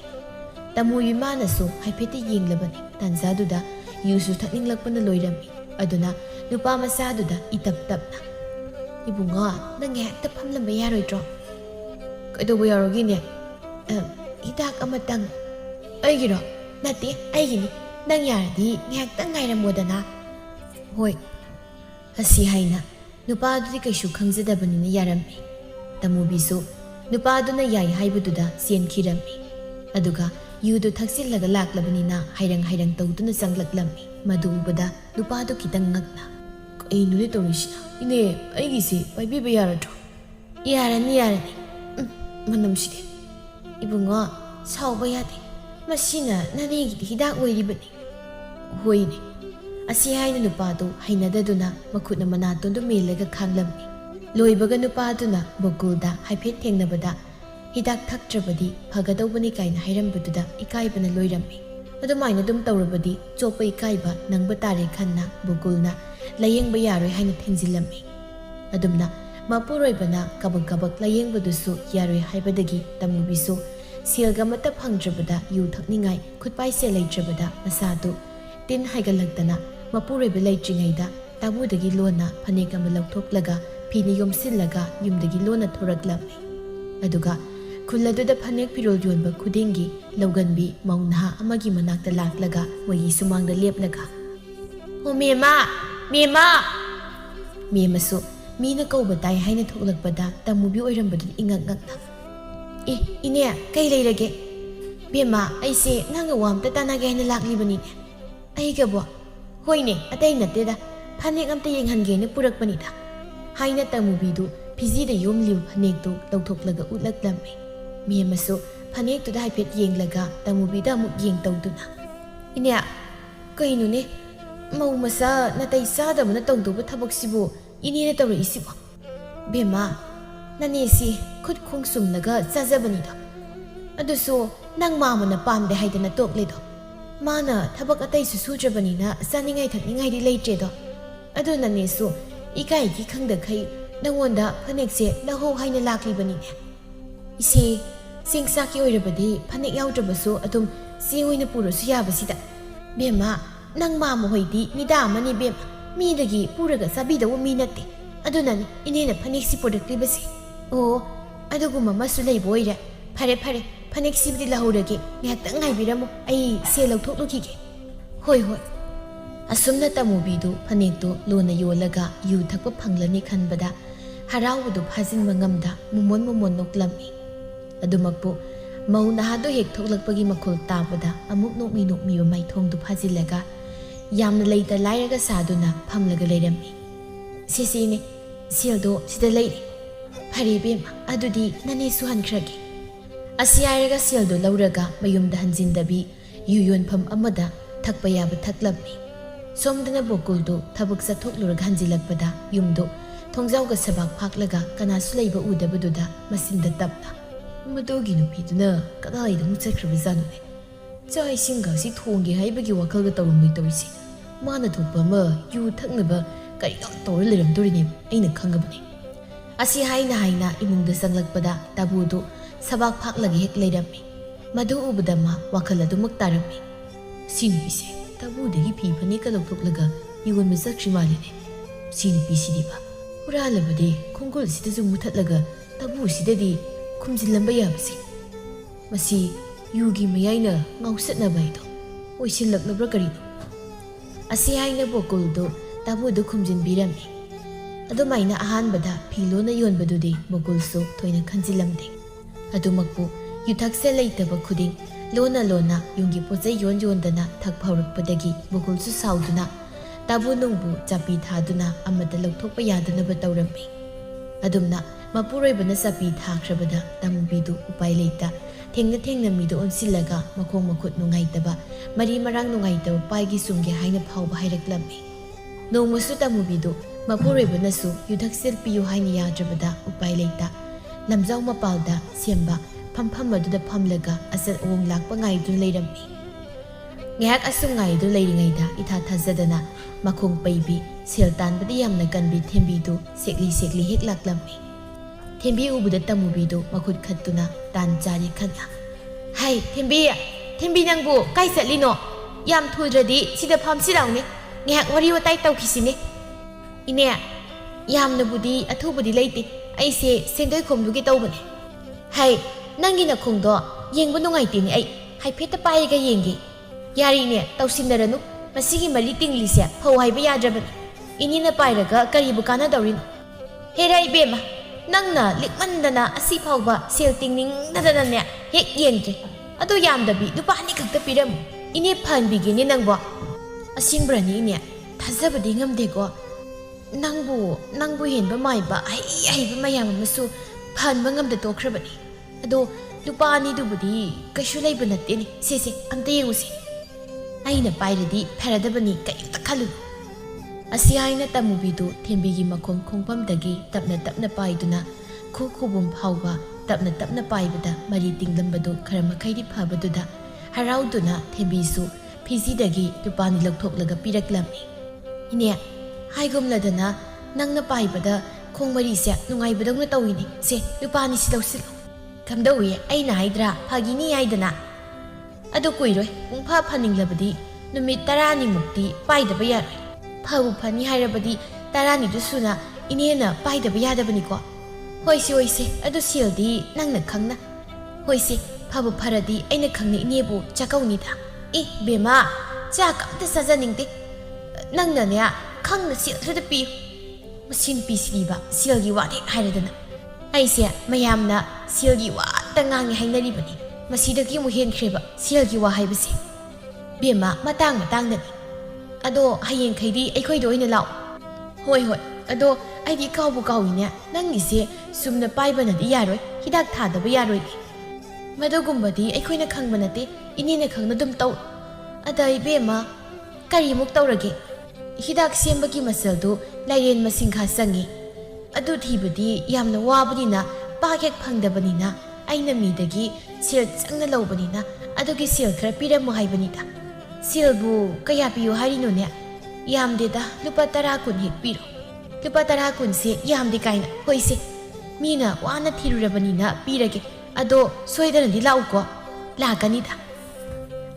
ꯇꯃꯨꯕꯤ ꯃꯥꯅꯁꯨ ꯍꯥꯏꯐꯦꯠꯇ ꯌꯦꯡꯂꯕꯅꯤ ꯇꯥꯟꯖꯥꯗꯨꯗ ꯌꯨꯁꯨ ꯊꯛꯅꯤꯡꯂꯛꯄꯅ ꯂꯣꯏꯔꯝꯃꯤ ꯑꯗꯨꯅ ꯅꯨꯄꯥ ꯃꯆꯥꯗꯨꯗ ꯏꯇꯞ ꯇꯞꯅ ꯏꯕꯨꯡꯉꯣ ꯅꯪ ꯉꯥꯏꯍꯥꯛꯇ ꯐꯝꯂꯝꯕ ꯌꯥꯔꯣꯏꯗ꯭ꯔꯣ ꯀꯩꯗꯧꯕ ꯌꯥꯎꯔꯒꯦꯅꯦ ꯍꯤꯗꯥꯛ ꯑꯃꯇꯪ ꯑꯩꯒꯤꯔꯣ ꯅꯠꯇꯦ ꯑꯩꯒꯤꯅꯤ ꯅꯪ ꯌꯥꯔꯗꯤ ꯉꯥꯏꯍꯥꯛꯇꯪ ꯉꯥꯏꯔꯝꯃꯣꯗꯅ ꯍꯣꯏ ꯑꯁꯤ ꯍꯥꯏꯅ ꯅꯨꯄꯥꯗꯨꯗꯤ ꯀꯩꯁꯨ ꯈꯪꯖꯗꯕꯅꯤꯅ ꯌꯥꯔꯝꯃꯤ ꯇꯃꯨꯕꯤꯁꯨ ꯅꯨꯄꯥꯗꯨꯅ ꯌꯥꯏ ꯍꯥꯏꯕꯗꯨꯗ ꯆꯦꯟꯈꯤꯔꯝꯃꯤ ꯑꯗꯨꯒ ꯌꯨꯗꯨ ꯊꯛꯆꯤꯜꯂꯒ ꯂꯥꯛꯂꯕꯅꯤꯅ ꯍꯩꯔꯪ ꯇꯧꯗꯨꯅ ꯆꯪꯂꯛꯂꯝꯃꯤ ꯃꯗꯨ ꯎꯕꯗ ꯅꯨꯄꯥꯗꯨ ꯈꯤꯇꯪ ꯉꯛꯅ ꯀꯩꯅꯣꯅꯦ ꯇꯧꯔꯤꯁꯤꯅ ꯏꯅꯦ ꯑꯩꯒꯤꯁꯤ ꯄꯥꯏꯕꯤꯕ ꯌꯥꯔꯗ꯭ꯔꯣ ꯌꯥꯔꯅꯤ ꯃꯅꯝꯁꯤꯗꯤ ꯏꯕꯨꯡꯉꯣ ꯁꯥꯎꯕ ꯌꯥꯗꯦ ꯃꯁꯤꯅ ꯅꯅꯦꯒꯤꯗꯤ ꯍꯤꯗꯥꯛ ꯑꯣꯏꯔꯤꯕꯅꯤ ꯍꯣꯏꯅꯦ ꯑꯁꯤ ꯍꯥꯏꯅ ꯅꯨꯄꯥꯗꯨ ꯍꯩꯅꯗꯗꯨꯅ ꯃꯈꯨꯠꯅ ꯃꯅꯥꯇꯣꯟꯗꯨ ꯃꯦꯜꯂꯒ ꯈꯥꯡꯂꯝꯃꯤ ꯂꯣꯏꯕꯒ ꯅꯨꯄꯥꯗꯨꯅ ꯕꯣꯀꯨꯜꯗ ꯍꯥꯏꯐꯦꯠ ꯊꯦꯡꯅꯕꯗ ꯍꯤꯗꯥꯛ ꯊꯛꯇ꯭ꯔꯕꯗꯤ ꯐꯒꯗꯧꯕꯅꯤ ꯀꯥꯏꯅ ꯍꯥꯏꯔꯝꯕꯗꯨꯗ ꯏꯀꯥꯏꯕꯅ ꯂꯣꯏꯔꯝꯃꯤ ꯑꯗꯨꯃꯥꯏꯅ ꯑꯗꯨꯝ ꯇꯧꯔꯕꯗꯤ ꯆꯣꯞꯄ ꯏꯀꯥꯏꯕ ꯅꯪꯕ ꯇꯥꯔꯦ ꯈꯟꯅ ꯕꯣꯀꯨꯜꯅ ꯂꯥꯌꯦꯡꯕ ꯌꯥꯔꯣꯏ ꯍꯥꯏꯅ ꯊꯦꯡꯖꯤꯜꯂꯝꯃꯤ ꯑꯗꯨꯝꯅ ꯃꯄꯨꯔꯣꯏꯕꯅ ꯀꯕꯛ ꯌꯥꯌꯦꯡꯕꯗꯨꯁꯨ ꯌꯥꯔꯣꯏ ꯍꯥꯏꯕꯗꯒꯤ ꯇꯃꯨꯕꯤꯁꯨ ꯁꯦꯜꯒ ꯑꯃꯠꯇ ꯐꯪꯗ꯭ꯔꯕꯗ ꯌꯨ ꯊꯛꯅꯤꯡꯉꯥꯏ ꯈꯨꯠꯄꯥꯏꯁꯦ ꯂꯩꯇ꯭ꯔꯕꯗ ꯃꯁꯥꯗꯨ ꯇꯤꯟ ꯍꯥꯏꯒꯠꯂꯛꯇꯅ ꯃꯄꯨꯔꯣꯏꯕ ꯂꯩꯇ꯭ꯔꯤꯉꯩꯗ ꯇꯥꯕꯨꯗꯒꯤ ꯂꯣꯟꯅ ꯐꯅꯦꯛ ꯑꯃ ꯂꯧꯊꯣꯛꯂꯒ ꯐꯤꯅ ꯌꯣꯝꯁꯤꯜꯂꯒ ꯌꯨꯝꯗꯒꯤ ꯂꯣꯟꯅ ꯊꯣꯔꯛꯂꯝꯃꯤ ꯑꯗꯨꯒ ꯈꯨꯜ ꯑꯗꯨꯗ ꯐꯅꯦꯛ ꯐꯤꯔꯣꯜ ꯌꯣꯟꯕ ꯈꯨꯗꯤꯡꯒꯤ ꯂꯧꯒꯟꯕꯤ ꯃꯧ ꯅꯍꯥ ꯑꯃꯒꯤ ꯃꯅꯥꯛꯇ ꯂꯥꯛꯂꯒ ꯃꯣꯏꯒꯤ ꯁꯨꯃꯥꯡꯗ ꯂꯦꯞꯂꯒ ꯑꯣ ꯃꯦꯝꯃ ꯃꯦꯝꯃꯁꯨ ꯃꯤꯅ ꯀꯧꯕ ꯇꯥꯏ ꯍꯥꯏꯅ ꯊꯣꯛꯂꯛꯄꯗ ꯇꯃꯨꯕꯤ ꯑꯣꯏꯔꯝꯕꯗꯨꯗ ꯏꯉꯛ ꯉꯛꯅ ꯏꯅꯦ ꯀꯩ ꯂꯩꯔꯒꯦ ꯕꯦꯝꯃ ꯑꯩꯁꯦ ꯅꯪꯒ ꯋꯥ ꯑꯝꯇ ꯇꯥꯟꯅꯒꯦ ꯍꯥꯏꯅ ꯂꯥꯛꯂꯤꯕꯅꯤꯅꯦ ꯑꯩꯒꯕꯣ ꯍꯣꯏꯅꯦ ꯑꯇꯩ ꯅꯠꯇꯦꯗ ꯐꯅꯦꯛ ꯑꯝꯇ ꯌꯦꯡꯍꯟꯒꯦꯅ ꯄꯨꯔꯛꯄꯅꯤꯗ haina tamubidu phiji da yomliu phanek tu lawthoklaga utlaklammi mi amasu phanek tu da haipet yenglaga tamubida amuk yeng tawduna inya kainu ne mau masa natai sada mana tawduba thabak sibu ini na tawri isibo bema nane si khut khong sumnaga chajabani do aduso nang mamana pamde haidana tokle do mana thabak atai su sudrabani na saningai thakningai di leitre do adu nane su ikai gi khangda khai nangwanda phanek se laho haina lakli bani ne isi singsa ki oirabadi phanek yaudраbasu adum singoina purusu yabasida bema nang mama hoidi mida mani bem mi dagi puraga sabida wo mi natte adunani inena phanek si product basi o aduguma masu lei boira phare phanek si bidi lahurage ngatang ngai biramo ai se lauthok lukhige hoi asumna tamubidu phanek to lona yolaga yu thakpa phanglani khanbada harawdu phajin mangamda mumon noklami adumakpu mau nahado hek thoklakpagi makhol tabada amuk nokmi ba mai thongdu phajilaga yamna leita lairaga saduna phamlaga leirami sisine sildo sida leire phare bema adudi nane suhan khrage asiyairaga sildo lauraga mayumda hanjindabi yuyonpham amada thakpa yaba thaklami somdana bokuldo thabuk sathokluraga hanjilakpada yumdo thongjawga sabak phaklaga kanasu leiba udabaduda masinda tapna madogi nupiduna kadaida mutsakrabazanu ne chai singa si thongge haibagi wakalga tawrumui tawisi mana thokpa ma yu thaknaba kari tawra leramdorine aina khangabane asi haina imungda sanglakpada tabudo sabak phaklagi hek leirami madu ubada ma wakal adumak tarami sinupise tabudagi phi phane ka loktoklaga yugon misakri maline sinupisidiba uralabade khongol sidaju muthatlaga tabu sidadi khumjilamba yabasi masi yugi mayaina ngausatna baido oisilaknabra karino asi haina bokuldo tabudu khumjin birami adumaina ahanbada philona yonbadudi bokulsu thoina khanjilamde adumakpu yuthakse leitaba khuding lona yungi pochai yondana thak phaurakpadagi bokulsu sauduna tabu nungbu chapi thaduna amada lokthokpa yadanaba tawrami adumna mapuroibana chapi thakrabada tamubidu upai leita thengna midu onsilaga makhong makhut nungaitaba mari marang nungaitaba paigi sumge haina phauba hairaklammi nongmasu tamubidu mapuroibanasu yudhaksel piyu haina yadrabada upai leita lamjau mapalda semba phampham aduda phamlaga asal ong lakpa ngaidun leirammi ngahak asum ngaidu leiringaida itha thajadana makhong paibi seltan badi yamna kanbi thembidu sekli hek laklammi thembi ubuda tamubidu makhut khattuna tan jari khanna hai thembi nangbu kai satlino yam thudradi sida phamsi launi ngahak wari watai tawkhisine ine yamna budi athubudi leiti aise sendoi khomdugi tawbane hai nangi na khongdo yengbu nungai tini ai hai pheta paiga yengi yari ne tawsinaranu masigi mali tinglise phau haiba yadrabani inina pairaga karibu kana dawrino herai bema nangna likmandana asi phauba sel tingning dadana ne hek yengtre adu yamdabi dupani khakta piram ine phanbigini nangbo asingbrani ne thajabadi ngamdego nangbu henba maiba ai mayam amasu phanba ngamda tokhrabani ado lupani dubudi kaishu leiba natteni se amta yengusi aina pairadi pharadabani kayukta khalu asi haina tamubidu thembigi makhong khongpamdagi tapna paiduna khubum phauba tapna paibada mari tinglambadu kharamakhaidi phabaduda harauduna thembisu phijidagi lupani lokthoklaga piraklami ine haigumladana nangna paibada khongmari se nungaibadawna tawini se lupani silausil kamdawi aina haidra phagini haidana adu kuiroi pungpha phaninglabadi numit 10 mukti paidaba yaroi phabu phani hairabadi 10 du suna inena paidaba yadabani ko hoise adu sildi nangna khangna hoise phabu pharadi aina khangni inebu chakauni da bema cha kamta sajaningte nangna ne khangna silda pi masin pisliba silgi wadi hairadana aise mayamna silgi wa tangangi hainaribani masidagi mu henkreba silgi wa haibase bema matang dani ado hayeng khaidi aikhoi do ina law hoi ado ꯑꯩꯗꯤ ꯀꯥꯎꯕꯨ ꯀꯥꯎꯏꯅꯦ ꯅꯪꯒꯤꯁꯦ ꯁꯨꯝꯅ ꯄꯥꯏꯕꯅꯗꯤ ꯌꯥꯔꯣꯏ ꯍꯤꯗꯥꯛ ꯊꯥꯗꯕ ꯌꯥꯔꯣꯏ ꯃꯗꯨꯒꯨꯝꯕꯗꯤ ꯑꯩꯈꯣꯏꯅ ꯈꯪꯕ ꯅꯠꯇꯦ ꯏꯅꯦꯅ ꯈꯪꯅ ꯑꯗꯨꯝ ꯇꯧ ꯑꯗ ꯏꯕꯦꯝꯃ ꯀꯔꯤꯃꯨꯛ ꯇꯧꯔꯒꯦ ꯍꯤꯗꯥꯛ ꯁꯦꯝꯕꯒꯤ ꯃꯆꯜꯗꯨ ꯂꯥꯏꯔꯦꯟ ꯃꯁꯤꯡꯈꯥ ꯆꯪꯉꯤ ꯑꯗꯨ ꯊꯤꯕꯗꯤ ꯌꯥꯝꯅ ꯋꯥꯕꯅꯤꯅ ꯄꯥꯛ ꯍꯦꯛ ꯐꯪꯗꯕꯅꯤꯅ ꯑꯩꯅ ꯃꯤꯗꯒꯤ ꯁꯦꯜ ꯆꯪꯅ ꯂꯧꯕꯅꯤꯅ ꯑꯗꯨꯒꯤ ꯁꯦꯜ ꯈꯔ ꯄꯤꯔꯝꯃꯨ ꯍꯥꯏꯕꯅꯤꯗ ꯁꯦꯜꯕꯨ ꯀꯌꯥ ꯄꯤꯌꯨ ꯍꯥꯏꯔꯤꯅꯣꯅꯦ ꯌꯥꯝꯗꯦꯗ ꯂꯨꯄꯥ 10 20 ꯍꯦꯛ ꯄꯤꯔꯣ ꯂꯨꯄꯥ 10 20ꯁꯦ ꯌꯥꯝꯗꯦ ꯀꯥꯏꯅ ꯍꯣꯏꯁꯦ ꯃꯤꯅ ꯋꯥꯅ ꯊꯤꯔꯨꯔꯕꯅꯤꯅ ꯄꯤꯔꯒꯦ ꯑꯗꯣ ꯁꯣꯏꯗꯅꯗꯤ ꯂꯥꯛꯎꯀꯣ ꯂꯥꯛꯀꯅꯤꯗ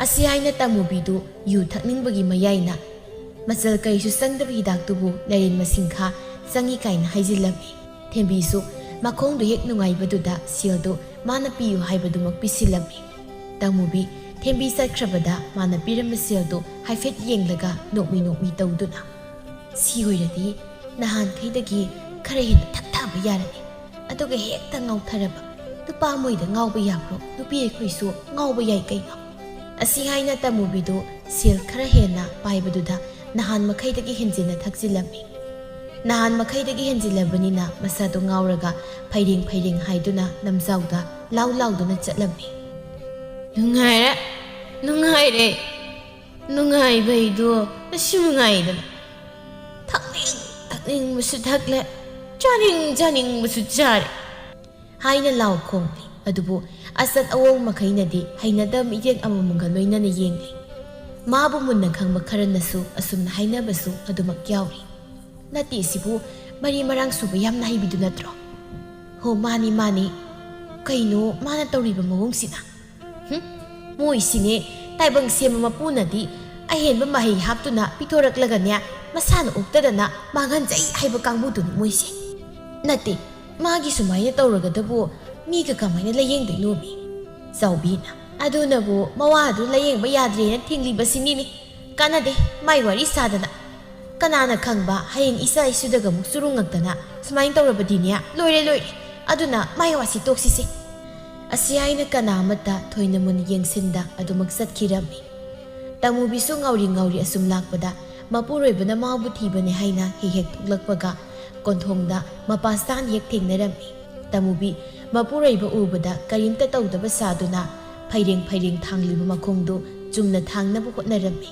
ꯑꯁꯤ ꯍꯥꯏꯅ ꯇꯥꯃꯨꯕꯤꯗꯨ ꯌꯨ ꯊꯛꯅꯤꯡꯕꯒꯤ ꯃꯌꯥꯏꯅ ꯃꯆꯜ ꯀꯔꯤꯁꯨ ꯆꯪꯗꯕ ꯍꯤꯗꯥꯛꯇꯨꯕꯨ ꯂꯥꯏꯔꯦꯟ ꯃꯁꯤꯡꯈꯥ ꯆꯪꯉꯤ ꯀꯥꯏꯅ ꯍꯥꯏꯖꯤꯜꯂꯝꯃꯤ ꯊꯦꯝꯕꯤꯁꯨ ꯃꯈꯣꯡꯗꯨ ꯍꯦꯛ ꯅꯨꯡꯉꯥꯏꯕꯗꯨꯗ ꯁꯦꯜꯗꯨ ꯃꯥꯅ ꯄꯤꯌꯨ ꯍꯥꯏꯕꯗꯨꯃꯛ ꯄꯤꯁꯤꯜꯂꯝꯃꯤ ꯇꯥꯃꯨꯕꯤ ꯊꯦꯝꯕꯤ ꯆꯠꯈ꯭ꯔꯕꯗ ꯃꯥꯅ ꯄꯤꯔꯝꯕ ꯁꯦꯜꯗꯨ ꯍꯥꯏꯐꯦꯠ ꯌꯦꯡꯂꯒ ꯅꯣꯛꯃꯤ ꯅꯣꯛꯃꯤ ꯇꯧꯗꯨꯅ ꯁꯤ ꯑꯣꯏꯔꯗꯤ ꯅꯍꯥꯟꯈꯩꯗꯒꯤ ꯈꯔ ꯍꯦꯟꯅ ꯊꯛꯊꯕ ꯌꯥꯔꯅꯤ ꯑꯗꯨꯒ ꯍꯦꯛꯇ ꯉꯥꯎꯊꯔꯕ ꯅꯨꯄꯥ ꯃꯣꯏꯗ ꯉꯥꯎꯕ ꯌꯥꯕ꯭ꯔꯣ ꯅꯨꯄꯤ ꯑꯩꯈꯣꯏꯁꯨ ꯉꯥꯎꯕ ꯌꯥꯏ ꯀꯩꯅꯣ ꯑꯁꯤ ꯍꯥꯏꯅ ꯇꯥꯃꯨꯕꯤꯗꯨ ꯁꯦꯜ ꯈꯔ ꯍꯦꯟꯅ ꯄꯥꯏꯕꯗꯨꯗ ꯅꯍꯥꯟ ꯃꯈꯩꯗꯒꯤ ꯍꯦꯟꯖꯤꯟꯅ ꯊꯛꯆꯤꯜꯂꯝꯃꯤ ꯅꯍꯥꯟ ꯃꯈꯩꯗꯒꯤ ꯍꯦꯟꯖꯤꯜꯂꯕꯅꯤꯅ ꯃꯁꯥꯗꯨ ꯉꯥꯎꯔꯒ ꯐꯩꯔꯦꯡ ꯐꯩꯔꯦꯡ ꯍꯥꯏꯗꯨꯅ ꯂꯝꯖꯥꯎꯗ ꯂꯥꯎ ꯂꯥꯎꯗꯨꯅ ꯆꯠꯂꯝꯃꯤ ꯅꯨꯡꯉꯥꯏꯔꯦ ꯅꯨꯡꯉꯥꯏꯔꯦ ꯅꯨꯡꯉꯥꯏꯕꯩꯗꯣ ꯑꯁꯤ ꯅꯨꯡꯉꯥꯏꯗꯅ ꯊꯛꯅꯤꯡꯕꯁꯨ ꯊꯛꯂꯦ ꯆꯥꯅꯤꯡꯕꯁꯨ ꯆꯥꯔꯦ ꯍꯥꯏꯅ ꯂꯥꯎ ꯈꯣꯡꯂꯤ ꯑꯗꯨꯕꯨ ꯑꯆꯠ ꯑꯋꯣꯡ ꯃꯈꯩꯅꯗꯤ ꯍꯩꯅꯗꯕ ꯃꯤꯠꯌꯦꯡ ꯑꯃꯃꯝꯒ ꯂꯣꯏꯅꯅ ꯌꯦꯡꯂꯤ ꯃꯥꯕꯨ ꯃꯨꯟꯅ ꯈꯪꯕ ꯈꯔꯅꯁꯨ ꯑꯁꯨꯝꯅ ꯍꯥꯏꯅꯕꯁꯨ ꯑꯗꯨꯃꯛ ꯌꯥꯎꯔꯤ ꯅꯠꯇꯦ ꯁꯤꯕꯨ ꯃꯔꯤ ꯃꯔꯥꯡ ꯁꯨꯕ ꯌꯥꯝꯅ ꯍꯩꯕꯤꯗꯨ ꯅꯠꯇ꯭ꯔꯣ ꯍꯣ ꯃꯥꯅꯤ ꯀꯩꯅꯣ ꯃꯥꯅ ꯇꯧꯔꯤꯕ ꯃꯑꯣꯡꯁꯤꯅ ꯃꯣꯏꯁꯤꯅꯦ ꯇꯥꯏꯕꯪ ꯁꯦꯝꯕ ꯃꯄꯨꯅꯗꯤ ꯑꯍꯦꯟꯕ ꯃꯍꯩ ꯍꯥꯞꯇꯨꯅ ꯄꯤꯊꯣꯔꯛꯂꯒꯅꯦ ꯃꯁꯥꯅ ꯎꯛꯇꯗꯅ ꯃꯥꯡꯍꯟꯖꯩ ꯍꯥꯏꯕ ꯀꯥꯡꯕꯨꯗꯨꯅꯤ ꯃꯣꯏꯁꯦ ꯅꯠꯇꯦ ꯃꯥꯒꯤ ꯁꯨꯃꯥꯏꯅ ꯇꯧꯔꯒꯗꯕꯨ ꯃꯤꯒ ꯀꯃꯥꯏꯅ ꯂꯥꯌꯦꯡꯗꯣꯏꯅꯣꯃꯤ ꯆꯥꯎꯕꯤꯅ ꯑꯗꯨꯅꯕꯨ ꯃꯋꯥꯗꯨ ꯂꯥꯌꯦꯡꯕ ꯌꯥꯗ꯭ꯔꯦꯅ ꯊꯤꯡꯂꯤꯕꯁꯤꯅꯤꯅꯦ ꯀꯥꯟꯅꯗꯦ ꯃꯥꯏ ꯋꯥꯔꯤ ꯁꯥꯗꯅ ꯀꯅꯥꯅ ꯈꯪꯕ ꯍꯌꯦꯡ ꯏꯆꯥ ꯏꯁꯨꯗꯒ ꯑꯃꯨꯛ ꯆꯨꯔꯨꯡꯉꯛꯇꯅ ꯁꯨꯃꯥꯏꯅ ꯇꯧꯔꯕꯗꯤꯅꯦ ꯂꯣꯏꯔꯦ ꯑꯗꯨꯅ ꯃꯥꯏ ꯋꯥꯁꯤ ꯇꯣꯛꯁꯤꯁꯦ ꯑꯁꯤ ꯍꯥꯏꯅ ꯀꯅꯥ ꯑꯃꯠꯇ ꯊꯣꯏꯅ ꯃꯨꯟꯅ ꯌꯦꯡꯁꯤꯟꯗ ꯑꯗꯨꯃꯛ ꯆꯠꯈꯤꯔꯝꯃꯤ ꯇꯥꯃꯨꯕꯤꯁꯨ ꯉꯥꯎꯔꯤ ꯑꯁꯨꯝ ꯂꯥꯛꯄꯗ ꯃꯄꯨꯔꯣꯏꯕꯅ ꯃꯥꯕꯨ ꯊꯤꯕꯅꯦ ꯍꯥꯏꯅ ꯍꯦꯛ ꯊꯣꯛꯂꯛꯄꯒ ꯀꯣꯟꯊꯣꯡꯗ ꯃꯄꯥ ꯆꯥꯅ ꯍꯦꯛ ꯊꯦꯡꯅꯔꯝꯃꯤ ꯇꯥꯃꯨꯕꯤ ꯃꯄꯨꯔꯣꯏꯕ ꯎꯕꯗ ꯀꯔꯤꯝꯇ ꯇꯧꯗꯕ ꯁꯥꯗꯨꯅ ꯐꯩꯔꯦꯡ ꯊꯥꯡꯂꯤꯕ ꯃꯈꯣꯡꯗꯨ ꯆꯨꯝꯅ ꯊꯥꯡꯅꯕ ꯍꯣꯠꯅꯔꯝꯃꯤ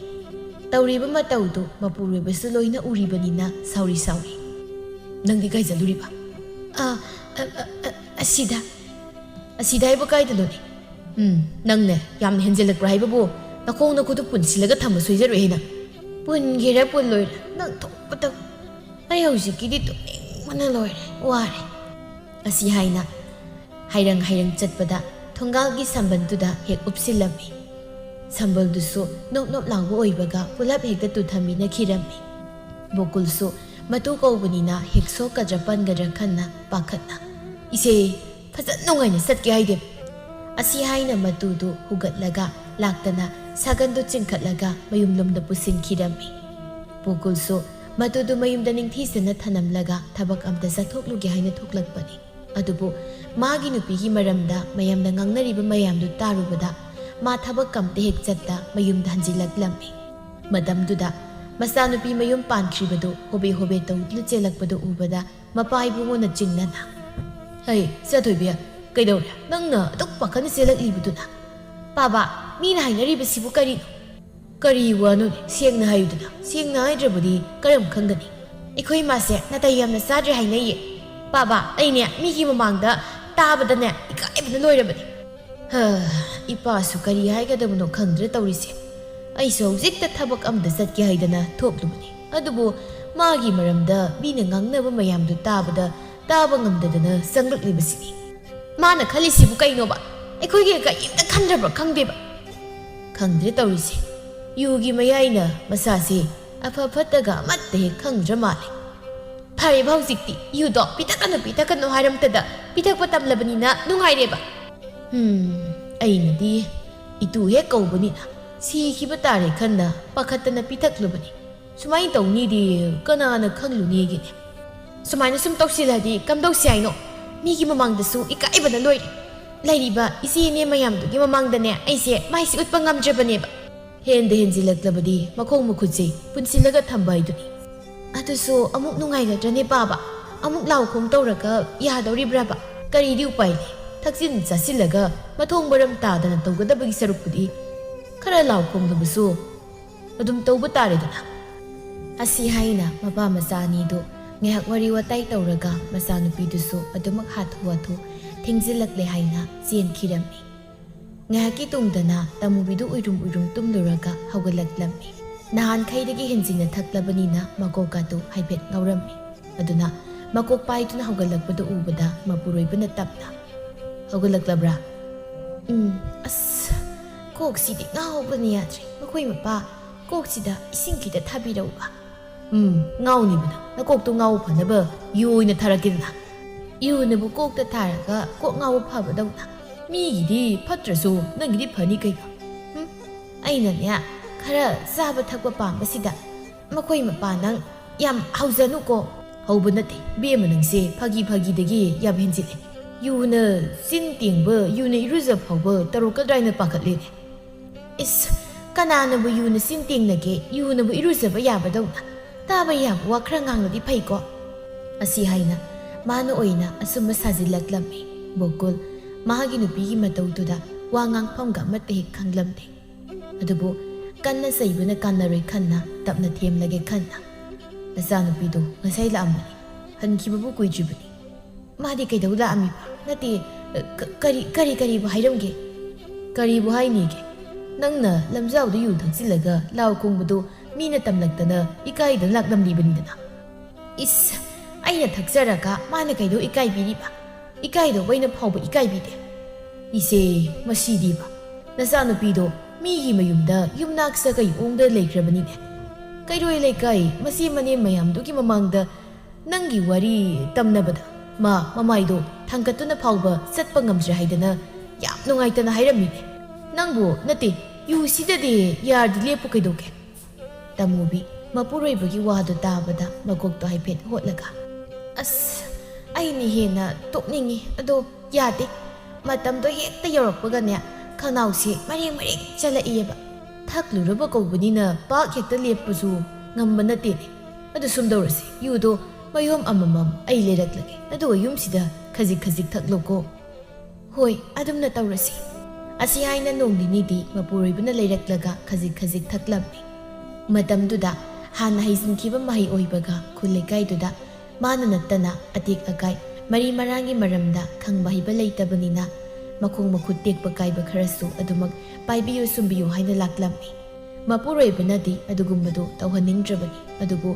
ꯇꯧꯔꯤꯕ ꯃꯇꯧꯗꯨ ꯃꯄꯨꯔꯣꯏꯕꯁꯨ ꯂꯣꯏꯅ ꯎꯔꯤꯕꯅꯤꯅ ꯁꯥꯎꯔꯤ ꯅꯪꯗꯤ ꯀꯥꯏ ꯆꯠꯂꯨꯔꯤꯕ ꯑꯁꯤꯗ ꯍꯥꯏꯕ ꯀꯥꯏꯗꯅꯣꯅꯦ ꯅꯪꯅꯦ ꯌꯥꯝꯅ ꯍꯦꯟꯖꯤꯜꯂꯛꯄ꯭ꯔꯥ ꯍꯥꯏꯕꯕꯨ ꯅꯈꯣꯡ ꯅꯈꯨꯠꯇꯨ ꯄꯨꯟꯁꯤꯜꯂꯒ ꯊꯝꯕ ꯁꯣꯏꯖꯔꯣꯏ ꯍꯥꯏꯅ ꯄꯨꯟꯒꯦꯔꯥ ꯄꯨꯟꯂꯣꯏꯔꯥ ꯅꯪ ꯊꯣꯛꯄ ꯇꯧ ꯑꯩ ꯍꯧꯖꯤꯛꯀꯤꯗꯤ ꯇꯨꯝꯅꯤꯡꯕꯅ ꯂꯣꯏꯔꯦ ꯋꯥꯔꯦ ꯑꯁꯤ ꯍꯥꯏꯅ ꯍꯩꯔꯪ ꯆꯠꯄꯗ ꯊꯣꯡꯒꯥꯜꯒꯤ ꯁꯝꯕꯜꯗꯨꯗ ꯍꯦꯛ ꯎꯞꯁꯤꯜꯂꯝꯃꯤ ꯁꯝꯕꯜꯗꯨꯁꯨ ꯅꯣꯞ ꯂꯥꯎꯕ ꯑꯣꯏꯕꯒ ꯄꯨꯂꯞ ꯍꯦꯛꯇ ꯇꯨꯊꯝꯃꯤꯅꯈꯤꯔꯝꯃꯤ ꯕꯣꯀꯨꯜꯁꯨ ꯃꯇꯨ ꯀꯧꯕꯅꯤꯅ ꯍꯦꯛ ꯁꯣꯛꯀꯗ꯭ꯔꯥ ꯄꯟꯒꯗ꯭ꯔꯥ ꯈꯟꯅ ꯄꯥꯈꯠꯅ ꯏꯆꯦ ꯐꯖꯅ ꯅꯨꯡꯉꯥꯏꯅ ꯆꯠꯀꯦ ꯍꯥꯏꯗꯦ ꯑꯁꯤ ꯍꯥꯏꯅ ꯃꯇꯨꯗꯨ ꯍꯨꯒꯠꯂꯒ ꯂꯥꯛꯇꯅ ꯁꯥꯒꯟꯗꯨ ꯆꯤꯡꯈꯠꯂꯒ ꯃꯌꯨꯝꯂꯣꯝꯗ ꯄꯨꯁꯤꯟꯈꯤꯔꯝꯃꯤ ꯕꯣꯀꯨꯜꯁꯨ ꯃꯗꯨꯗꯨ ꯃꯌꯨꯝꯗ ꯅꯤꯡꯊꯤꯖꯅ ꯊꯅꯝꯂꯒ ꯊꯕꯛ ꯑꯝꯇ ꯆꯠꯊꯣꯛꯂꯨꯒꯦ ꯍꯥꯏꯅ ꯊꯣꯛꯂꯛꯄꯅꯤ ꯑꯗꯨꯕꯨ ꯃꯥꯒꯤ ꯅꯨꯄꯤꯒꯤ ꯃꯔꯝꯗ ꯃꯌꯥꯝꯅ ꯉꯥꯡꯅꯔꯤꯕ ꯃꯌꯥꯝꯗꯨ ꯇꯥꯔꯨꯕꯗ ꯃꯥ ꯊꯕꯛ ꯑꯝꯇ ꯍꯦꯛ ꯆꯠꯇ ꯃꯌꯨꯝꯗ ꯍꯟꯖꯤꯜꯂꯛꯂꯝꯃꯤ ꯃꯇꯝꯗꯨꯗ ꯃꯆꯥꯅꯨꯄꯤ ꯃꯌꯨꯝ ꯄꯥꯟꯈ꯭ꯔꯤꯕꯗꯨ ꯍꯣꯕꯦ ꯇꯧꯗꯨꯅ ꯆꯦꯜꯂꯛꯄꯗꯨ ꯎꯕꯗ ꯃꯄꯥ ꯏꯕꯨꯡꯉꯣꯅ ꯆꯤꯡꯅꯅ ꯍꯩ ꯆꯠꯊꯣꯏꯕꯤ ꯀꯩꯗꯧꯔꯦ ꯅꯪꯅ ꯑꯗꯨꯛ ꯄꯥꯈꯠꯅ ꯆꯦꯜꯂꯛꯂꯤꯕꯗꯨꯅ ꯄꯥꯕꯥ ꯃꯤꯅ ꯍꯥꯏꯅꯔꯤꯕꯁꯤꯕꯨ ꯀꯔꯤ ꯋꯥꯅꯣꯅꯦ ꯁꯦꯡꯅ ꯍꯥꯏꯌꯨꯗꯅ ꯁꯦꯡꯅ ꯍꯥꯏꯗ꯭ꯔꯕꯗꯤ ꯀꯔꯝ ꯈꯪꯒꯅꯤ ꯑꯩꯈꯣꯏ ꯏꯃꯥꯁꯦ ꯅꯥꯇꯩ ꯌꯥꯝꯅ ꯆꯥꯗ꯭ꯔꯦ ꯍꯥꯏꯅꯩꯌꯦ ꯄꯥꯕꯥ ꯑꯩꯅꯦ ꯃꯤꯒꯤ ꯃꯃꯥꯡꯗ ꯇꯥꯕꯗꯅꯦ ꯏꯀꯥꯏꯕꯅ ꯂꯣꯏꯔꯕꯅꯤ ꯏꯄꯥꯁꯨ ꯀꯔꯤ ꯍꯥꯏꯒꯗꯕꯅꯣ ꯈꯪꯗ꯭ꯔꯦ ꯇꯧꯔꯤꯁꯦ ꯑꯩꯁꯨ ꯍꯧꯖꯤꯛꯇ ꯊꯕꯛ ꯑꯃꯗ ꯆꯠꯀꯦ ꯍꯥꯏꯗꯅ ꯊꯣꯛꯂꯨꯕꯅꯤ ꯑꯗꯨꯕꯨ ꯃꯥꯒꯤ ꯃꯔꯝꯗ ꯃꯤꯅ ꯉꯥꯡꯅꯕ ꯃꯌꯥꯝꯗꯨ ꯇꯥꯕ ꯉꯝꯗꯗꯅ ꯆꯪꯂꯛꯂꯤꯕꯁꯤꯅꯤ ꯃꯥꯅ ꯈꯜꯂꯤꯁꯤꯕꯨ ꯀꯩꯅꯣꯕ ꯑꯩꯈꯣꯏꯒꯤ ꯀꯔꯤꯝꯇ ꯈꯟꯗ꯭ꯔꯕ꯭ꯔꯥ ꯈꯪꯗꯦꯕ ꯈꯪꯗ꯭ꯔꯦ ꯇꯧꯔꯤꯁꯦ ꯌꯨꯒꯤ ꯃꯌꯥꯏꯅ ꯃꯁꯥꯁꯦ ꯑꯐ ꯐꯠꯇꯒ ꯑꯃꯠꯇ ꯍꯦꯛ ꯈꯪꯗ꯭ꯔ ꯃꯥꯜꯂꯦ ꯐꯔꯦꯕ ꯍꯧꯖꯤꯛꯇꯤ ꯌꯨꯗꯣ ꯄꯤꯊꯛꯀꯅꯨ ꯍꯥꯏꯔꯝꯇꯗ ꯄꯤꯊꯛꯄ ꯇꯝꯂꯕꯅꯤꯅ ꯅꯨꯡꯉꯥꯏꯔꯦꯕ ꯑꯩꯅꯗꯤ ꯏꯇꯨ ꯍꯦꯛ ꯀꯧꯕꯅꯤꯅ ꯁꯤꯈꯤꯕ ꯇꯥꯔꯦ ꯈꯟꯅ ꯄꯥꯈꯠꯇꯅ ꯄꯤꯊꯛꯂꯨꯕꯅꯤ ꯁꯨꯃꯥꯏꯅ ꯇꯧꯅꯤꯗꯤ ꯀꯅꯥꯅ ꯈꯪꯂꯨꯅꯤꯒꯤꯅꯤ ꯁꯨꯃꯥꯏꯅ ꯁꯨꯝ ꯇꯧꯁꯤꯜꯂꯗꯤ ꯀꯝꯗꯧꯁꯤ ꯍꯥꯏꯅꯣ ꯃꯤꯒꯤ ꯃꯃꯥꯡꯗꯁꯨ ꯏꯀꯥꯏꯕꯅ ꯂꯣꯏꯔꯦ ꯂꯩꯔꯤꯕ ꯏꯆꯦꯅꯦ ꯃꯌꯥꯝꯗꯨꯒꯤ ꯃꯃꯥꯡꯗꯅꯦ ꯑꯩꯁꯦ ꯃꯥꯏꯁꯤ ꯎꯠꯄ ꯉꯝꯗ꯭ꯔꯕꯅꯦꯕ ꯍꯦꯟꯖꯤꯜꯂꯛꯂꯕꯗꯤ ꯃꯈꯣꯡ ꯃꯈꯨꯠꯁꯦ ꯄꯨꯟꯁꯤꯜꯂꯒ ꯊꯝꯕ ꯍꯥꯏꯗꯨꯅꯤ ꯑꯗꯨꯁꯨ ꯑꯃꯨꯛ ꯅꯨꯡꯉꯥꯏꯒꯗ꯭ꯔꯅꯦ ꯄꯥꯕ ꯑꯃꯨꯛ ꯂꯥꯎꯈꯣꯡ ꯇꯧꯔꯒ ꯌꯥꯗꯧꯔꯤꯕ꯭ꯔꯕ? ꯀꯔꯤꯗꯤ ꯎꯄꯥꯏ ꯂꯩ? ꯊꯛꯆꯤꯟ ꯆꯥꯁꯤꯜꯂꯒ ꯃꯊꯣꯡ ꯃꯔꯝ ꯇꯥꯗꯅ ꯇꯧꯒꯗꯕꯒꯤ ꯁꯔꯨꯛꯄꯨꯗꯤ ꯈꯔ ꯂꯥꯎꯈꯣꯡꯗꯕꯁꯨ ꯑꯗꯨꯝ ꯇꯧꯕ ꯇꯥꯔꯦꯗꯅ꯫ ꯑꯁꯤ ꯍꯥꯏꯅ ꯃꯄꯥ ꯃꯆꯥ ꯑꯅꯤꯗꯨ ꯉꯥꯏꯍꯥꯛ ꯋꯥꯔꯤ ꯋꯥꯇꯥꯏ ꯇꯧꯔꯒ ꯃꯆꯥꯅꯨꯄꯤꯗꯨꯁꯨ ꯑꯗꯨꯃꯛ ꯍꯥꯊꯨ ꯍꯥꯊꯨ ꯊꯦꯡꯖꯤꯜꯂꯛꯂꯦ ꯍꯥꯏꯅ ꯆꯦꯟꯈꯤꯔꯝꯃꯤ꯫ ꯉꯥꯏꯍꯥꯛꯀꯤ ꯇꯨꯡꯗꯅ ꯇꯃꯨꯕꯤꯗꯨ ꯎꯏꯔꯨꯝ ꯎꯏꯔꯨꯝ ꯇꯨꯝꯂꯨꯔꯒ ꯍꯧꯒꯠꯂꯛꯂꯝꯃꯤ꯫ ꯅꯍꯥꯟꯈꯩꯗꯒꯤ ꯍꯦꯟꯖꯤꯟꯅ ꯊꯛꯂꯕꯅꯤꯅ ꯃꯀꯣꯛꯀꯗꯨ ꯍꯥꯏꯐꯦꯠ ꯉꯥꯎꯔꯝꯃꯤ꯫ ꯑꯗꯨꯅ ꯃꯀꯣꯛ ꯄꯥꯏꯗꯨꯅ ꯍꯧꯒꯠꯂꯛꯄꯗꯨ ꯎꯕꯗ ꯃꯄꯨꯔꯣꯏꯕꯅ ꯇꯞꯅ "ꯍꯧꯒꯠꯂꯛꯂꯕ꯭ꯔꯥ?" ꯑꯁ ꯀꯣꯛꯁꯤꯗꯤ ꯉꯥꯎꯕꯅ ꯌꯥꯗ꯭ꯔꯦ ꯃꯈꯣꯏ ꯃꯄꯥ, ꯀꯣꯛꯁꯤꯗ ꯏꯁꯤꯡ ꯈꯤꯇ ꯊꯥꯕꯤꯔꯛꯎꯕ꯫ ꯉꯥꯎꯅꯤꯕꯅ ꯅꯀꯣꯛꯇꯣ ꯉꯥꯎꯕ ꯐꯅꯕ ꯌꯨ ꯑꯣꯏꯅ ꯊꯥꯔꯛꯀꯦꯗꯅ꯫ ꯌꯨꯅꯕꯨ ꯀꯣꯛꯇ ꯊꯥꯔꯒ ꯀꯣꯛ ꯉꯥꯎꯕ ꯐꯕꯗꯧꯅ ꯃꯤꯒꯤꯗꯤ ꯐꯠꯇ꯭ꯔꯁꯨ ꯅꯪꯒꯤꯗꯤ ꯐꯅꯤ ꯀꯩꯅꯣ꯫ ꯑꯩꯅꯅꯦ ꯈꯔ ꯆꯥꯕ ꯊꯛꯄ ꯄꯥꯝꯕꯁꯤꯗ ꯃꯈꯣꯏ ꯃꯄꯥ ꯅꯪ ꯌꯥꯝ ꯍꯧꯖꯅꯨꯀꯣ꯫ ꯍꯧꯕ ꯅꯠꯇꯦ ꯕꯦꯝꯃ, ꯅꯪꯁꯦ ꯐꯥꯒꯤꯗꯒꯤ ꯌꯥꯝ ꯍꯦꯟꯖꯤꯜꯂꯦ꯫ ꯌꯨꯅ ꯆꯤꯟ ꯇꯦꯡꯕ, ꯌꯨꯅ ꯏꯔꯨꯖ ꯐꯥꯎꯕ ꯇꯧꯔꯛꯀꯗ꯭ꯔꯥ ꯍꯥꯏꯅ ꯄꯥꯈꯠꯂꯦꯅꯦ꯫ ꯏꯁ, ꯀꯅꯥꯅꯕꯨ ꯌꯨꯅ ꯆꯤꯟ ꯇꯦꯡꯅꯒꯦ? ꯌꯨꯅꯕꯨ ꯏꯔꯨꯖꯕ ꯌꯥꯕꯗꯧꯅ ꯇꯥꯕ ꯌꯥꯕ ꯋꯥ ꯈꯔ ꯉꯥꯡꯂꯗꯤ ꯐꯩꯀꯣ꯫ ꯑꯁꯤ ꯍꯥꯏꯅ ꯃꯥꯅ ꯑꯣꯏꯅ ꯑꯁꯨꯝꯕ ꯁꯥꯖꯤꯜꯂꯛꯂꯝꯃꯤ꯫ ꯕꯣꯀꯨꯜ ꯃꯍꯥꯛꯀꯤ ꯅꯨꯄꯤꯒꯤ ꯃꯇꯧꯗꯨꯗ ꯋꯥ ꯉꯥꯡꯐꯝꯒ ꯑꯃꯠꯇ ꯍꯦꯛ ꯈꯪꯂꯝꯗꯦ꯫ ꯑꯗꯨꯕꯨ ꯀꯟꯅ ꯆꯩꯕꯅ ꯀꯥꯟꯅꯔꯣꯏ ꯈꯟꯅ ꯇꯞꯅ ꯊꯦꯝꯂꯒꯦ ꯈꯟꯅ "ꯅꯆꯥꯅꯨꯄꯤꯗꯣ ꯉꯁꯥꯏ ꯂꯥꯛꯑꯝꯕꯅꯤ, ꯍꯟꯈꯤꯕꯕꯨ ꯀꯨꯏꯗ꯭ꯔꯤꯕꯅꯤ꯫ ꯃꯥꯗꯤ ꯀꯩꯗꯧ ꯂꯥꯛꯑꯝꯃꯤꯕ? ꯅꯠꯇꯦ, ꯀꯔꯤꯕꯨ ꯍꯥꯏꯔꯝꯒꯦ?" "ꯀꯔꯤꯕꯨ ꯍꯥꯏꯅꯤꯒꯦ? ꯅꯪꯅ ꯂꯝꯖꯥꯎꯗ ꯌꯨ ꯊꯛꯆꯤꯜꯂꯒ ꯂꯥꯎ ꯈꯣꯡꯕꯗꯨ ꯃꯤꯅ ꯇꯝꯂꯛꯇꯅ ꯏꯀꯥꯏꯗꯅ ꯂꯥꯛꯂꯝꯂꯤꯕꯅꯤꯗꯅ." "ꯏꯁ, ꯑꯩꯅ ꯊꯛꯆꯔꯒ ꯃꯥꯅ ꯀꯩꯗꯧ ꯏꯀꯥꯏꯕꯤꯔꯤꯕ? ꯏꯀꯥꯏꯗꯧꯕ ꯑꯩꯅ ꯐꯥꯎꯕ ꯏꯀꯥꯏꯕꯤꯗꯦ." "ꯏꯆꯦ, ꯃꯁꯤꯗꯤꯕ ꯅꯆꯥꯅꯨꯄꯤꯗꯣ ꯃꯤꯒꯤ ꯃꯌꯨꯝꯗ ꯌꯨꯝꯅꯥꯛ ꯁꯥꯒꯩ ꯑꯣꯡꯗ ꯂꯩꯈ꯭ꯔꯕꯅꯤꯅꯦ꯫ ꯀꯩꯔꯣꯏ ꯂꯩꯀꯥꯏ ꯃꯆꯦ ꯃꯅꯦꯝ ꯃꯌꯥꯝꯗꯨꯒꯤ ꯃꯃꯥꯡꯗ ꯅꯪꯒꯤ ꯋꯥꯔꯤ ꯇꯝꯅꯕꯗ ꯃꯃꯥꯏꯗꯣ ꯊꯥꯡꯒꯠꯇꯨꯅ ꯐꯥꯎꯕ ꯆꯠꯄ ꯉꯝꯗ꯭ꯔꯦ ꯍꯥꯏꯗꯅ ꯌꯥꯝ ꯅꯨꯡꯉꯥꯏꯇꯅ ꯍꯥꯏꯔꯝꯃꯤꯅꯦ꯫ ꯅꯪꯕꯨ ꯅꯠꯇꯦ, ꯌꯨꯁꯤꯗꯗꯤ ꯌꯥꯔꯗꯤ ꯂꯦꯞꯄꯨ ꯀꯩꯗꯧꯒꯦ?" ꯇꯃꯨꯕꯤ ꯃꯄꯨꯔꯣꯏꯕꯒꯤ ꯋꯥꯗꯨ ꯇꯥꯕꯗ ꯃꯀꯣꯛꯇꯣ ꯍꯥꯏꯐꯦꯠ ꯍꯣꯠꯂꯒ "ꯑꯁ, ꯑꯩꯅ ꯍꯦꯟꯅ ꯇꯣꯛꯅꯤꯡꯉꯤ, ꯑꯗꯣ ꯌꯥꯗꯦ꯫ ꯃꯇꯝꯗꯣ ꯍꯦꯛꯇ ꯌꯧꯔꯛꯄꯒꯅꯦ ꯈꯅꯥꯎꯁꯦ ꯃꯔꯦꯡ ꯆꯠꯂꯛꯏꯌꯦꯕ꯫ ꯊꯛꯂꯨꯔꯕ ꯀꯧꯕꯅꯤꯅ ꯄꯥꯛ ꯍꯦꯛꯇ ꯂꯦꯞꯄꯁꯨ ꯉꯝꯕ ꯅꯠꯇꯦꯅꯦ꯫ ꯑꯗꯨ ꯁꯨꯝ ꯇꯧꯔꯁꯤ, ꯌꯨꯗꯣ ꯃꯌꯣꯝ ꯑꯃꯃꯝ ꯑꯩ ꯂꯩꯔꯛꯂꯒꯦ, ꯑꯗꯨꯒ ꯌꯨꯝꯁꯤꯗ ꯈꯖꯤꯛ ꯈꯖꯤꯛ ꯊꯛꯂꯣꯀꯣ." "ꯍꯣꯏ, ꯑꯗꯨꯝꯅ ꯇꯧꯔꯁꯤ." ꯑꯁꯤ ꯍꯥꯏꯅ ꯅꯣꯡ ꯅꯤꯅꯤꯗꯤ ꯃꯄꯨꯔꯣꯏꯕꯅ ꯂꯩꯔꯛꯂꯒ ꯈꯖꯤꯛ ꯈꯖꯤꯛ ꯊꯛꯂꯝꯃꯤ꯫ ꯃꯇꯝꯗꯨꯗ ꯍꯥꯟꯅ ꯍꯩꯖꯤꯟꯈꯤꯕ ꯃꯍꯩ ꯑꯣꯏꯕꯒ ꯈꯨꯜ ꯂꯩꯀꯥꯏꯗꯨꯗ ꯃꯥꯅ ꯅꯠꯇꯅ ꯑꯇꯦꯛ ꯑꯀꯥꯏ ꯃꯔꯤ ꯃꯔꯥꯡꯒꯤ ꯃꯔꯝꯗ ꯈꯪꯕ ꯍꯩꯕ ꯂꯩꯇꯕꯅꯤꯅ ꯃꯈꯣꯡ ꯃꯈꯨꯠ ꯇꯦꯛꯄ ꯀꯥꯏꯕ ꯈꯔꯁꯨ ꯑꯗꯨꯃꯛ ꯄꯥꯏꯕꯤꯌꯨ ꯁꯨꯝꯕꯤꯌꯨ ꯍꯥꯏꯅ ꯂꯥꯛꯂꯝꯃꯤ꯫ ꯃꯄꯨꯔꯣꯏꯕꯅꯗꯤ ꯑꯗꯨꯒꯨꯝꯕꯗꯨ ꯇꯧꯍꯟꯅꯤꯡꯗ꯭ꯔꯕꯅꯤ꯫ ꯑꯗꯨꯕꯨ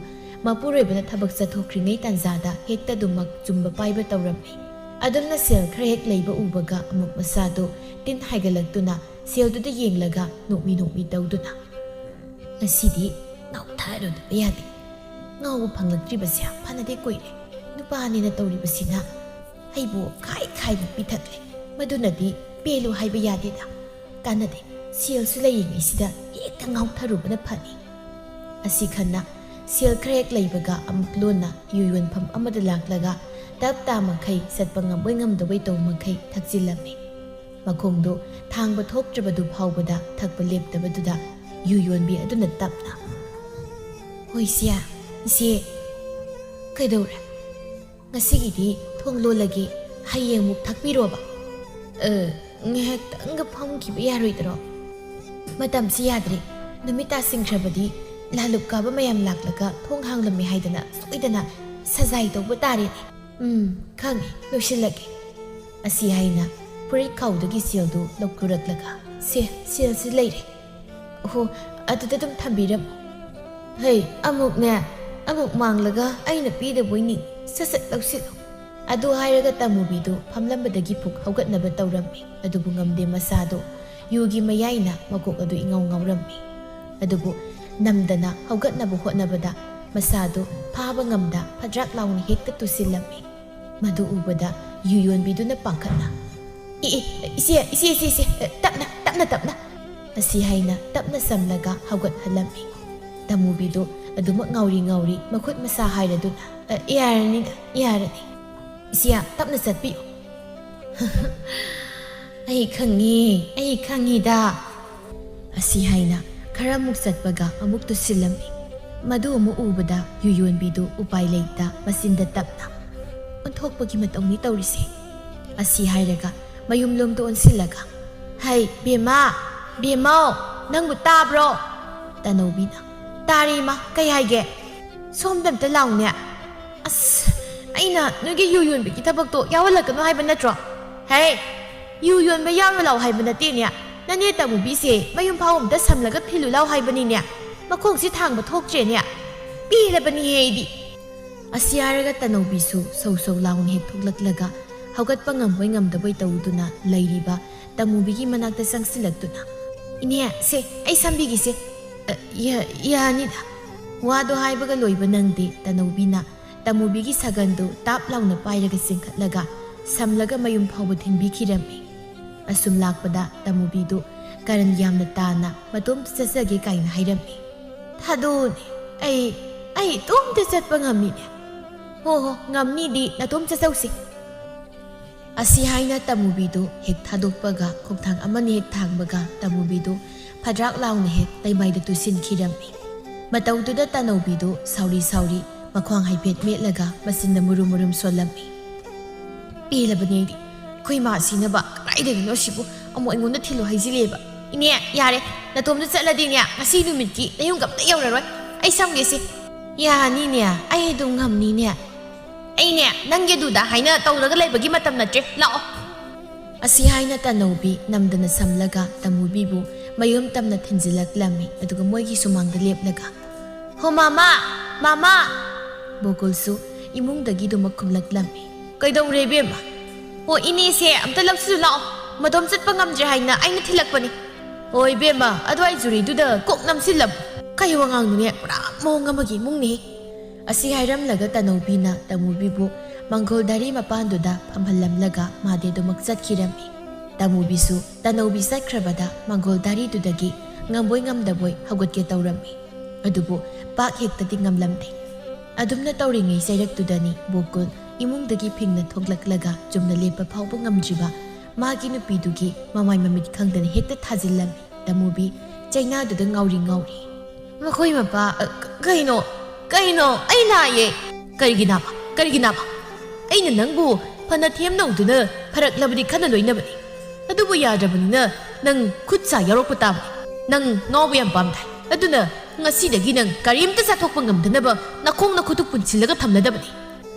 ꯃꯄꯨꯔꯣꯏꯕꯅ ꯊꯕꯛ ꯆꯠꯊꯣꯛꯈ꯭ꯔꯤꯉꯩ ꯇꯥꯟꯖꯥꯗ ꯍꯦꯛꯇ ꯑꯗꯨꯃꯛ ꯆꯨꯝꯕ ꯄꯥꯏꯕ ꯇꯧꯔꯝꯃꯤ꯫ ꯑꯗꯨꯝꯅ ꯁꯦꯜ ꯈꯔ ꯍꯦꯛ ꯂꯩꯕ ꯎꯕꯒ ꯑꯃꯨꯛ ꯃꯁꯥꯗꯨ ꯇꯤꯟ ꯍꯥꯏꯒꯠꯂꯛꯇꯨꯅ ꯁꯦꯜꯗꯨꯗ ꯌꯦꯡꯂꯒ ꯅꯣꯛꯃꯤ ꯇꯧꯗꯨꯅ "ꯉꯁꯤꯗꯤ ꯉꯥꯎꯊꯔꯨꯗꯕ ꯌꯥꯗꯦ. ꯉꯥꯎꯕ ꯐꯪꯂꯛꯇ꯭ꯔꯤꯕꯁꯦ ꯐꯅꯗꯤ ꯀꯨꯏꯔꯦ. ꯅꯨꯄꯥꯅꯤꯅ ꯇꯧꯔꯤꯕꯁꯤꯅ ꯑꯩꯕꯨ ꯈꯥꯏꯅ ꯄꯤꯊꯛꯂꯦ. ꯃꯗꯨꯅꯗꯤ ꯄꯦꯜꯂꯨ ꯍꯥꯏꯕ ꯌꯥꯗꯦꯗ. ꯀꯥꯟꯅꯗꯦ. ꯁꯦꯜꯁꯨ ꯂꯩꯔꯤꯉꯩꯁꯤꯗ ꯍꯦꯛꯇ ꯉꯥꯎꯊꯔꯨꯕꯅ ꯐꯅꯤ." ꯑꯁꯤ ꯈꯟꯅ ꯁꯦꯜ ꯈꯔ ꯍꯦꯛ ꯂꯩꯕꯒ ꯑꯃꯨꯛ ꯂꯣꯟꯅ ꯌꯨ ꯌꯣꯟꯐꯝ ꯑꯃꯗ ꯂꯥꯛꯂꯒ ꯇꯞ ꯇꯥꯃꯈꯩ ꯆꯠꯄ ꯉꯝꯕꯣꯏ ꯉꯝꯗꯕꯣꯏ ꯇꯧ ꯃꯈꯩ ꯊꯛꯆꯤꯜꯂꯝꯃꯤ꯫ ꯃꯈꯣꯡꯗꯣ ꯊꯥꯡꯕ ꯊꯣꯛꯇ꯭ꯔꯕꯗꯨ ꯐꯥꯎꯕꯗ ꯊꯛꯄ ꯂꯦꯞꯇꯕꯗꯨꯗ ꯌꯨ ꯌꯣꯟꯕꯤ ꯑꯗꯨꯅ ꯇꯞꯅ "ꯍꯣꯏ ꯏꯆꯦ, ꯀꯩꯗꯧꯔꯦ? ꯉꯁꯤꯒꯤꯗꯤ ꯊꯣꯡ ꯂꯣꯜꯂꯒꯦ, ꯍꯌꯦꯡꯃꯨꯛ ꯊꯛꯄꯤꯔꯣꯕ." "ꯉꯥꯏꯍꯥꯛꯇꯪꯒ ꯐꯝꯈꯤꯕ ꯌꯥꯔꯣꯏꯗ꯭ꯔꯣ? ꯃꯇꯝꯁꯤ ꯌꯥꯗ꯭ꯔꯦ. ꯅꯨꯃꯤꯠ ꯇꯥꯁꯤꯟꯈ꯭ꯔꯕꯗꯤ ꯂꯥꯂꯨꯞ ꯀꯥꯕ ꯃꯌꯥꯝ ꯂꯥꯛꯂꯒ ꯊꯣꯡ ꯍꯥꯡꯂꯝꯃꯦ ꯍꯥꯏꯗꯅ ꯁꯣꯏꯗꯅ ꯁꯖꯥꯏ ꯇꯧꯕ ꯇꯥꯔꯦꯅꯦ." "ꯈꯪꯉꯦ, ꯂꯣꯏꯁꯤꯜꯂꯒꯦ." ꯑꯁꯤ ꯍꯥꯏꯅ ꯐꯨꯔꯤꯠ ꯈꯥꯎꯗꯒꯤ ꯁꯦꯜꯗꯨ ꯂꯧꯊꯣꯔꯛꯂꯒ ꯁꯦꯜꯁꯤ ꯂꯩꯔꯦ." "ꯑꯣꯍꯣ, ꯑꯗꯨꯗ ꯑꯗꯨꯝ ꯊꯝꯕꯤꯔꯝꯃꯣ." "ꯍꯩ, ꯑꯃꯨꯛ ꯃꯥꯡꯂꯒ ꯑꯩꯅ ꯄꯤꯗꯕꯣꯏ ꯅꯤꯡ, ꯁꯠ ꯂꯧꯁꯤꯜꯂꯨ." ꯑꯗꯨ ꯍꯥꯏꯔꯒ ꯇꯃꯨꯕꯤꯗꯨ ꯐꯝꯂꯝꯕꯗꯒꯤ ꯐꯨꯛ ꯍꯧꯒꯠꯅꯕ ꯇꯧꯔꯝꯃꯤ꯫ ꯑꯗꯨꯕꯨ ꯉꯝꯗꯦ ꯃꯁꯥꯗꯣ ꯌꯨꯒꯤ ꯃꯌꯥꯏꯅ ꯃꯀꯣꯛ ꯑꯗꯨ ꯏꯉꯥꯎ ꯉꯥꯎꯔꯝꯃꯤ꯫ ꯑꯗꯨꯕꯨ ꯅꯝꯗꯅ ꯍꯧꯒꯠꯅꯕ ꯍꯣꯠꯅꯕꯗ ꯃꯁꯥꯗꯨ ꯐꯥꯕ ꯉꯝꯗ ꯐꯗ꯭ꯔꯥꯛ ꯂꯥꯎꯅ ꯍꯦꯛꯇ ꯇꯨꯁꯤꯜꯂꯝꯃꯤ꯫ ꯃꯗꯨ ꯎꯕꯗ ꯌꯨ ꯌꯣꯟꯕꯤꯗꯨꯅ ꯄꯥꯈꯠꯅ "ꯏꯆꯦ, ꯇꯞꯅ." ꯑꯁꯤ ꯍꯥꯏꯅ ꯇꯞꯅ ꯆꯝꯂꯒ ꯍꯧꯒꯠꯍꯜꯂꯝꯃꯤ꯫ ꯇꯃꯨꯕꯤꯗꯨ ꯑꯗꯨꯃꯛ ꯉꯥꯎꯔꯤ ꯃꯈꯨꯠ ꯃꯁꯥ ꯍꯥꯏꯔꯗꯨꯅ "ꯌꯥꯔꯅꯤ. ꯏꯆꯦ, ꯇꯞꯅ ꯆꯠꯄꯤꯌꯨ." "ꯑꯩ ꯈꯪꯉꯤꯗ." ꯑꯁꯤ ꯍꯥꯏꯅ ꯈꯔꯃꯨꯛ ꯆꯠꯄꯒ ꯑꯃꯨꯛ ꯇꯨꯁꯤꯜꯂꯝꯃꯤ꯫ ꯃꯗꯨ ꯑꯃꯨꯛ ꯎꯕꯗ ꯌꯨ ꯌꯣꯟꯕꯤꯗꯨ ꯎꯄꯥꯏ ꯂꯩꯇ ꯃꯆꯤꯟꯗ ꯇꯞꯅ ꯑꯣꯟꯊꯣꯛꯄꯒꯤ ꯃꯇꯧꯅꯤ ꯇꯧꯔꯤꯁꯦ ꯑꯁꯤ ꯍꯥꯏꯔꯒ ꯃꯌꯨꯝ ꯂꯣꯝꯗ ꯑꯣꯟꯁꯤꯜꯂꯒ ꯍꯩ ꯕꯦꯝꯃ ꯕꯦꯝꯃꯧ ꯅꯪꯕꯨ ꯇꯥꯕ꯭ꯔꯣ ꯇꯅꯧꯕꯤꯅ ꯇꯥꯔꯦ ꯏꯃꯥ ꯀꯩ ꯍꯥꯏꯒꯦ ꯁꯣꯝꯗ ꯑꯝꯇ ꯂꯥꯎꯅꯦ ꯑꯁ ꯑꯩꯅ ꯅꯣꯏꯒꯤ ꯌꯨ ꯌꯣꯟꯕꯒꯤ ꯊꯕꯛꯇꯣ ꯌꯥꯎꯍꯜꯂꯛꯀꯅꯣ ꯍꯥꯏꯕ ꯅꯠꯇ꯭ꯔꯣ ꯍꯦ ꯌꯨ ꯌꯣꯟꯕ ꯌꯥꯎꯅ ꯂꯥꯎ ꯍꯥꯏꯕ ꯅꯠꯇꯦꯅꯦ ꯅꯅꯦ ꯇꯃꯨꯕꯤꯁꯦ ꯃꯌꯨꯝ ꯐꯥꯎ ꯑꯝꯇ ꯁꯝꯂꯒ ꯊꯤꯜꯂꯨ ꯂꯥꯎ ꯍꯥꯏꯕꯅꯤꯅꯦ ꯃꯈꯣꯡꯁꯤ ꯊꯥꯡꯕ ꯊꯣꯛꯇ꯭ꯔꯦꯅꯦ ꯄꯤꯔꯕꯅꯤꯍꯦ ꯑꯩꯗꯤ ꯑꯁꯤ ꯍꯥꯏꯔꯒ ꯇꯅꯧꯕꯤꯁꯨ ꯁꯧ ꯁꯧ ꯂꯥꯎꯅ ꯍꯦꯛ ꯊꯣꯛꯂꯛꯂꯒ ꯍꯧꯒꯠꯄ ꯉꯝꯕꯣꯏ ꯉꯝꯗꯕꯣꯏ ꯇꯧꯗꯨꯅ ꯂꯩꯔꯤꯕ ꯇꯃꯨꯕꯤꯒꯤ ꯃꯅꯥꯛꯇ ꯆꯪꯁꯤꯜꯂꯛꯇꯨꯅ ꯏꯅꯦ ꯁꯦ ꯑꯩ ꯁꯝꯕꯤꯒꯤꯁꯦ ꯌꯥꯅꯤꯗ ꯋꯥꯗꯣ ꯍꯥꯏꯕꯒ ꯂꯣꯏꯕ ꯅꯪꯗꯦ ꯇꯅꯧꯕꯤꯅ ꯇꯃꯨꯕꯤꯒꯤ ꯁꯒꯟꯗꯨ ꯇꯥꯞ ꯂꯥꯎꯅ ꯄꯥꯏꯔꯒ ꯆꯤꯡꯈꯠꯂꯒ ꯁꯝꯂꯒ ꯃꯌꯨꯝ ꯐꯥꯎꯕ ꯊꯤꯟꯕꯤꯈꯤꯔꯝꯃꯤ ꯑꯁꯨꯝ ꯂꯥꯛꯄꯗ ꯇꯃꯨꯕꯤꯗꯨ ꯀꯔꯟ ꯌꯥꯝꯅ ꯇꯥꯅ ꯃꯇꯣꯝꯇ ꯆꯠꯆꯒꯦ ꯀꯥꯏꯅ ꯍꯥꯏꯔꯝꯃꯤ ꯊꯥꯗꯣꯛꯎꯅꯦ ꯑꯩ ꯏꯇꯣꯝꯇ ꯆꯠꯄ ꯉꯝꯃꯤꯅꯦ ꯍꯣ ꯉꯝꯅꯤꯗꯤ ꯅꯇꯣꯝ ꯆꯠꯆꯧꯁꯤ ꯑꯁꯤ ꯍꯥꯏꯅ ꯇꯃꯨꯕꯤꯗꯨ ꯍꯦꯛ ꯊꯥꯗꯣꯛꯄꯒ ꯈꯣꯡꯊꯥꯡ ꯑꯃꯅ ꯍꯦꯛ ꯊꯥꯡꯕꯒ ꯇꯃꯨꯕꯤꯗꯨ ꯐꯗ꯭ꯔꯥꯛ ꯂꯥꯎꯅ ꯍꯦꯛ ꯂꯩꯃꯥꯏꯗ ꯇꯨꯁꯤꯟꯈꯤꯔꯝꯃꯤ ꯃꯇꯧꯗꯨꯗ ꯇꯅꯧꯕꯤꯗꯨ ꯁꯥꯎꯔꯤ ꯃꯈ꯭ꯋꯥꯡ ꯍꯥꯏꯐꯦꯠ ꯃꯦꯠꯂꯒ ꯃꯆꯤꯟꯅ ꯃꯨꯔꯨꯝ ꯃꯨꯔꯨꯝ ꯁꯣꯜꯂꯝꯃꯤ ꯄꯦꯜꯂꯕꯅꯤ ꯑꯩꯗꯤ ꯑꯩꯈꯣꯏ ꯃꯥ ꯁꯤꯅꯕ ꯀꯗꯥꯏꯗꯒꯤꯅꯣ ꯁꯤꯕꯨ ꯑꯃꯨꯛ ꯑꯩꯉꯣꯟꯗ ꯊꯤꯜꯂꯨ ꯍꯩꯖꯤꯜꯂꯦꯕ ꯏꯅꯦ ꯌꯥꯔꯦ ꯅꯇꯣꯝꯗ ꯆꯠꯂꯗꯤꯅꯦ ꯉꯁꯤ ꯅꯨꯃꯤꯠꯀꯤ ꯅꯌꯨꯝ ꯑꯝꯇ ꯌꯧꯔꯔꯣꯏ ꯑꯩ ꯁꯝꯒꯦꯁꯤ ꯌꯥꯅꯤꯅꯦ ꯑꯩ ꯑꯗꯨꯝ ꯉꯝꯅꯤꯅꯦ ꯑꯩꯅꯦ ꯅꯪꯒꯤ ꯑꯗꯨꯗ ꯍꯥꯏꯅ ꯇꯧꯔꯒ ꯂꯩꯕꯒꯤ ꯃꯇꯝ ꯅꯠꯇ꯭ꯔꯦ ꯂꯥꯛꯑꯣ ꯑꯁꯤ ꯍꯥꯏꯅ ꯇꯅꯧꯕꯤ ꯅꯝꯗꯅ ꯁꯝꯂꯒ ꯇꯃꯨꯕꯤꯕꯨ ꯃꯌꯨꯝ ꯇꯝꯅ ꯊꯤꯟꯖꯤꯜꯂꯛꯂꯝꯃꯤ ꯑꯗꯨꯒ ꯃꯣꯏꯒꯤ ꯁꯨꯃꯥꯡꯗ ꯂꯦꯞꯂꯒ ꯍꯣ ꯃꯥꯃꯥ ꯃꯥꯃꯥ ꯕꯣꯀꯨꯜꯁꯨ ꯏꯃꯨꯡꯗꯒꯤꯗꯨꯃꯛ ꯈꯨꯝꯂꯛꯂꯝꯃꯤ ꯀꯩꯗꯧꯔꯦ ꯏꯕꯦꯝꯃ ꯍꯣ ꯏꯅꯦꯁꯦ ꯑꯝꯇ ꯂꯧꯁꯤꯜꯂꯨ ꯂꯥꯛꯑꯣ ꯃꯇꯣꯝ ꯆꯠꯄ ꯉꯝꯗ꯭ꯔꯦ ꯍꯥꯏꯅ ꯑꯩꯅ ꯊꯤꯜꯂꯛꯄꯅꯤ ꯍꯣꯏ ꯏꯕꯦꯝꯃ ꯑꯗꯨꯋꯥꯏ ꯖꯨꯔꯤꯗꯨꯗ ꯀꯣꯛ ꯅꯝꯁꯤꯜꯂꯝꯃꯨ ꯀꯩ ꯋꯥꯉꯥꯡꯅꯨꯅꯦ ꯄꯨꯔꯥ ꯃꯑꯣꯡ ꯑꯃꯒꯤ ꯏꯃꯨꯡꯅꯤ ꯑꯁꯤ ꯍꯥꯏꯔꯝꯂꯒ ꯇꯅꯧꯕꯤꯅ ꯇꯃꯨꯕꯤꯕꯨ ꯃꯪꯒꯣꯜ ꯙꯔꯤ ꯃꯄꯥꯟꯗꯨꯗ ꯐꯝꯍꯜꯂꯝꯂꯒ ꯃꯥꯗꯤ ꯑꯗꯨꯃꯛ ꯆꯠꯈꯤꯔꯝꯃꯤ ꯇꯃꯨꯕꯤꯁꯨ ꯇꯅꯧꯕꯤ ꯆꯠꯈ꯭ꯔꯕꯗ ꯃꯪꯒꯣꯜ ꯙꯔꯤꯗꯨꯗꯒꯤ ꯉꯝꯕꯣꯏ ꯉꯝꯗꯕꯣꯏ ꯍꯧꯒꯠꯀꯦ ꯇꯧꯔꯝꯃꯤ ꯑꯗꯨꯕꯨ ꯄꯥꯛ ꯍꯦꯛꯇꯗꯤ ꯉꯝꯂꯝꯗꯦ ꯑꯗꯨꯝꯅ ꯇꯧꯔꯤꯉꯩ ꯆꯩꯔꯛꯇꯨꯗꯅꯤ ꯕꯣꯀꯨꯜ ꯏꯃꯨꯡꯗꯒꯤ ꯐꯤꯡꯅ ꯊꯣꯛꯂꯛꯂꯒ ꯆꯨꯝꯅ ꯂꯦꯞꯄ ꯐꯥꯎꯕ ꯉꯝꯗ꯭ꯔꯤꯕ ꯃꯥꯒꯤ ꯅꯨꯄꯤꯗꯨꯒꯤ ꯃꯃꯥꯏ ꯃꯃꯤꯠ ꯈꯪꯗꯅ ꯍꯦꯛꯇ ꯊꯥꯖꯤꯜꯂꯝꯃꯤ ꯇꯃꯨꯕꯤ ꯆꯩꯅꯥꯗꯨꯗ ꯉꯥꯎꯔꯤ ꯃꯈꯣꯏ ꯃꯄꯥ ꯀꯩꯅꯣ ꯑꯩ ꯅꯥꯏꯌꯦ ꯀꯔꯤꯒꯤ ꯅꯥꯕ ꯑꯩꯅ ꯅꯪꯕꯨ ꯐꯅ ꯊꯦꯝꯅꯧꯗꯨꯅ ꯐꯔꯛꯂꯕꯗꯤ ꯈꯟꯅ ꯂꯣꯏꯅꯕꯅꯤ ꯑꯗꯨꯕꯨ ꯌꯥꯗ꯭ꯔꯕꯅꯤꯅ ꯅꯪ ꯈꯨꯠ ꯁꯥ ꯌꯥꯎꯔꯛꯄ ꯇꯥꯕꯅꯤ ꯅꯪ ꯉꯥꯎꯕ ꯌꯥꯝ ꯄꯥꯝꯗꯥꯏ ꯑꯗꯨꯅ ꯉꯁꯤꯗꯒꯤ ꯅꯪ ꯀꯔꯤꯝꯇ ꯆꯥꯊꯣꯛꯄ ꯉꯝꯗꯅꯕ ꯅꯈꯣꯡ ꯅꯈꯨꯠꯇꯨ ꯄꯨꯟꯁꯤꯜꯂꯒ ꯊꯝꯂꯗꯕꯅꯤ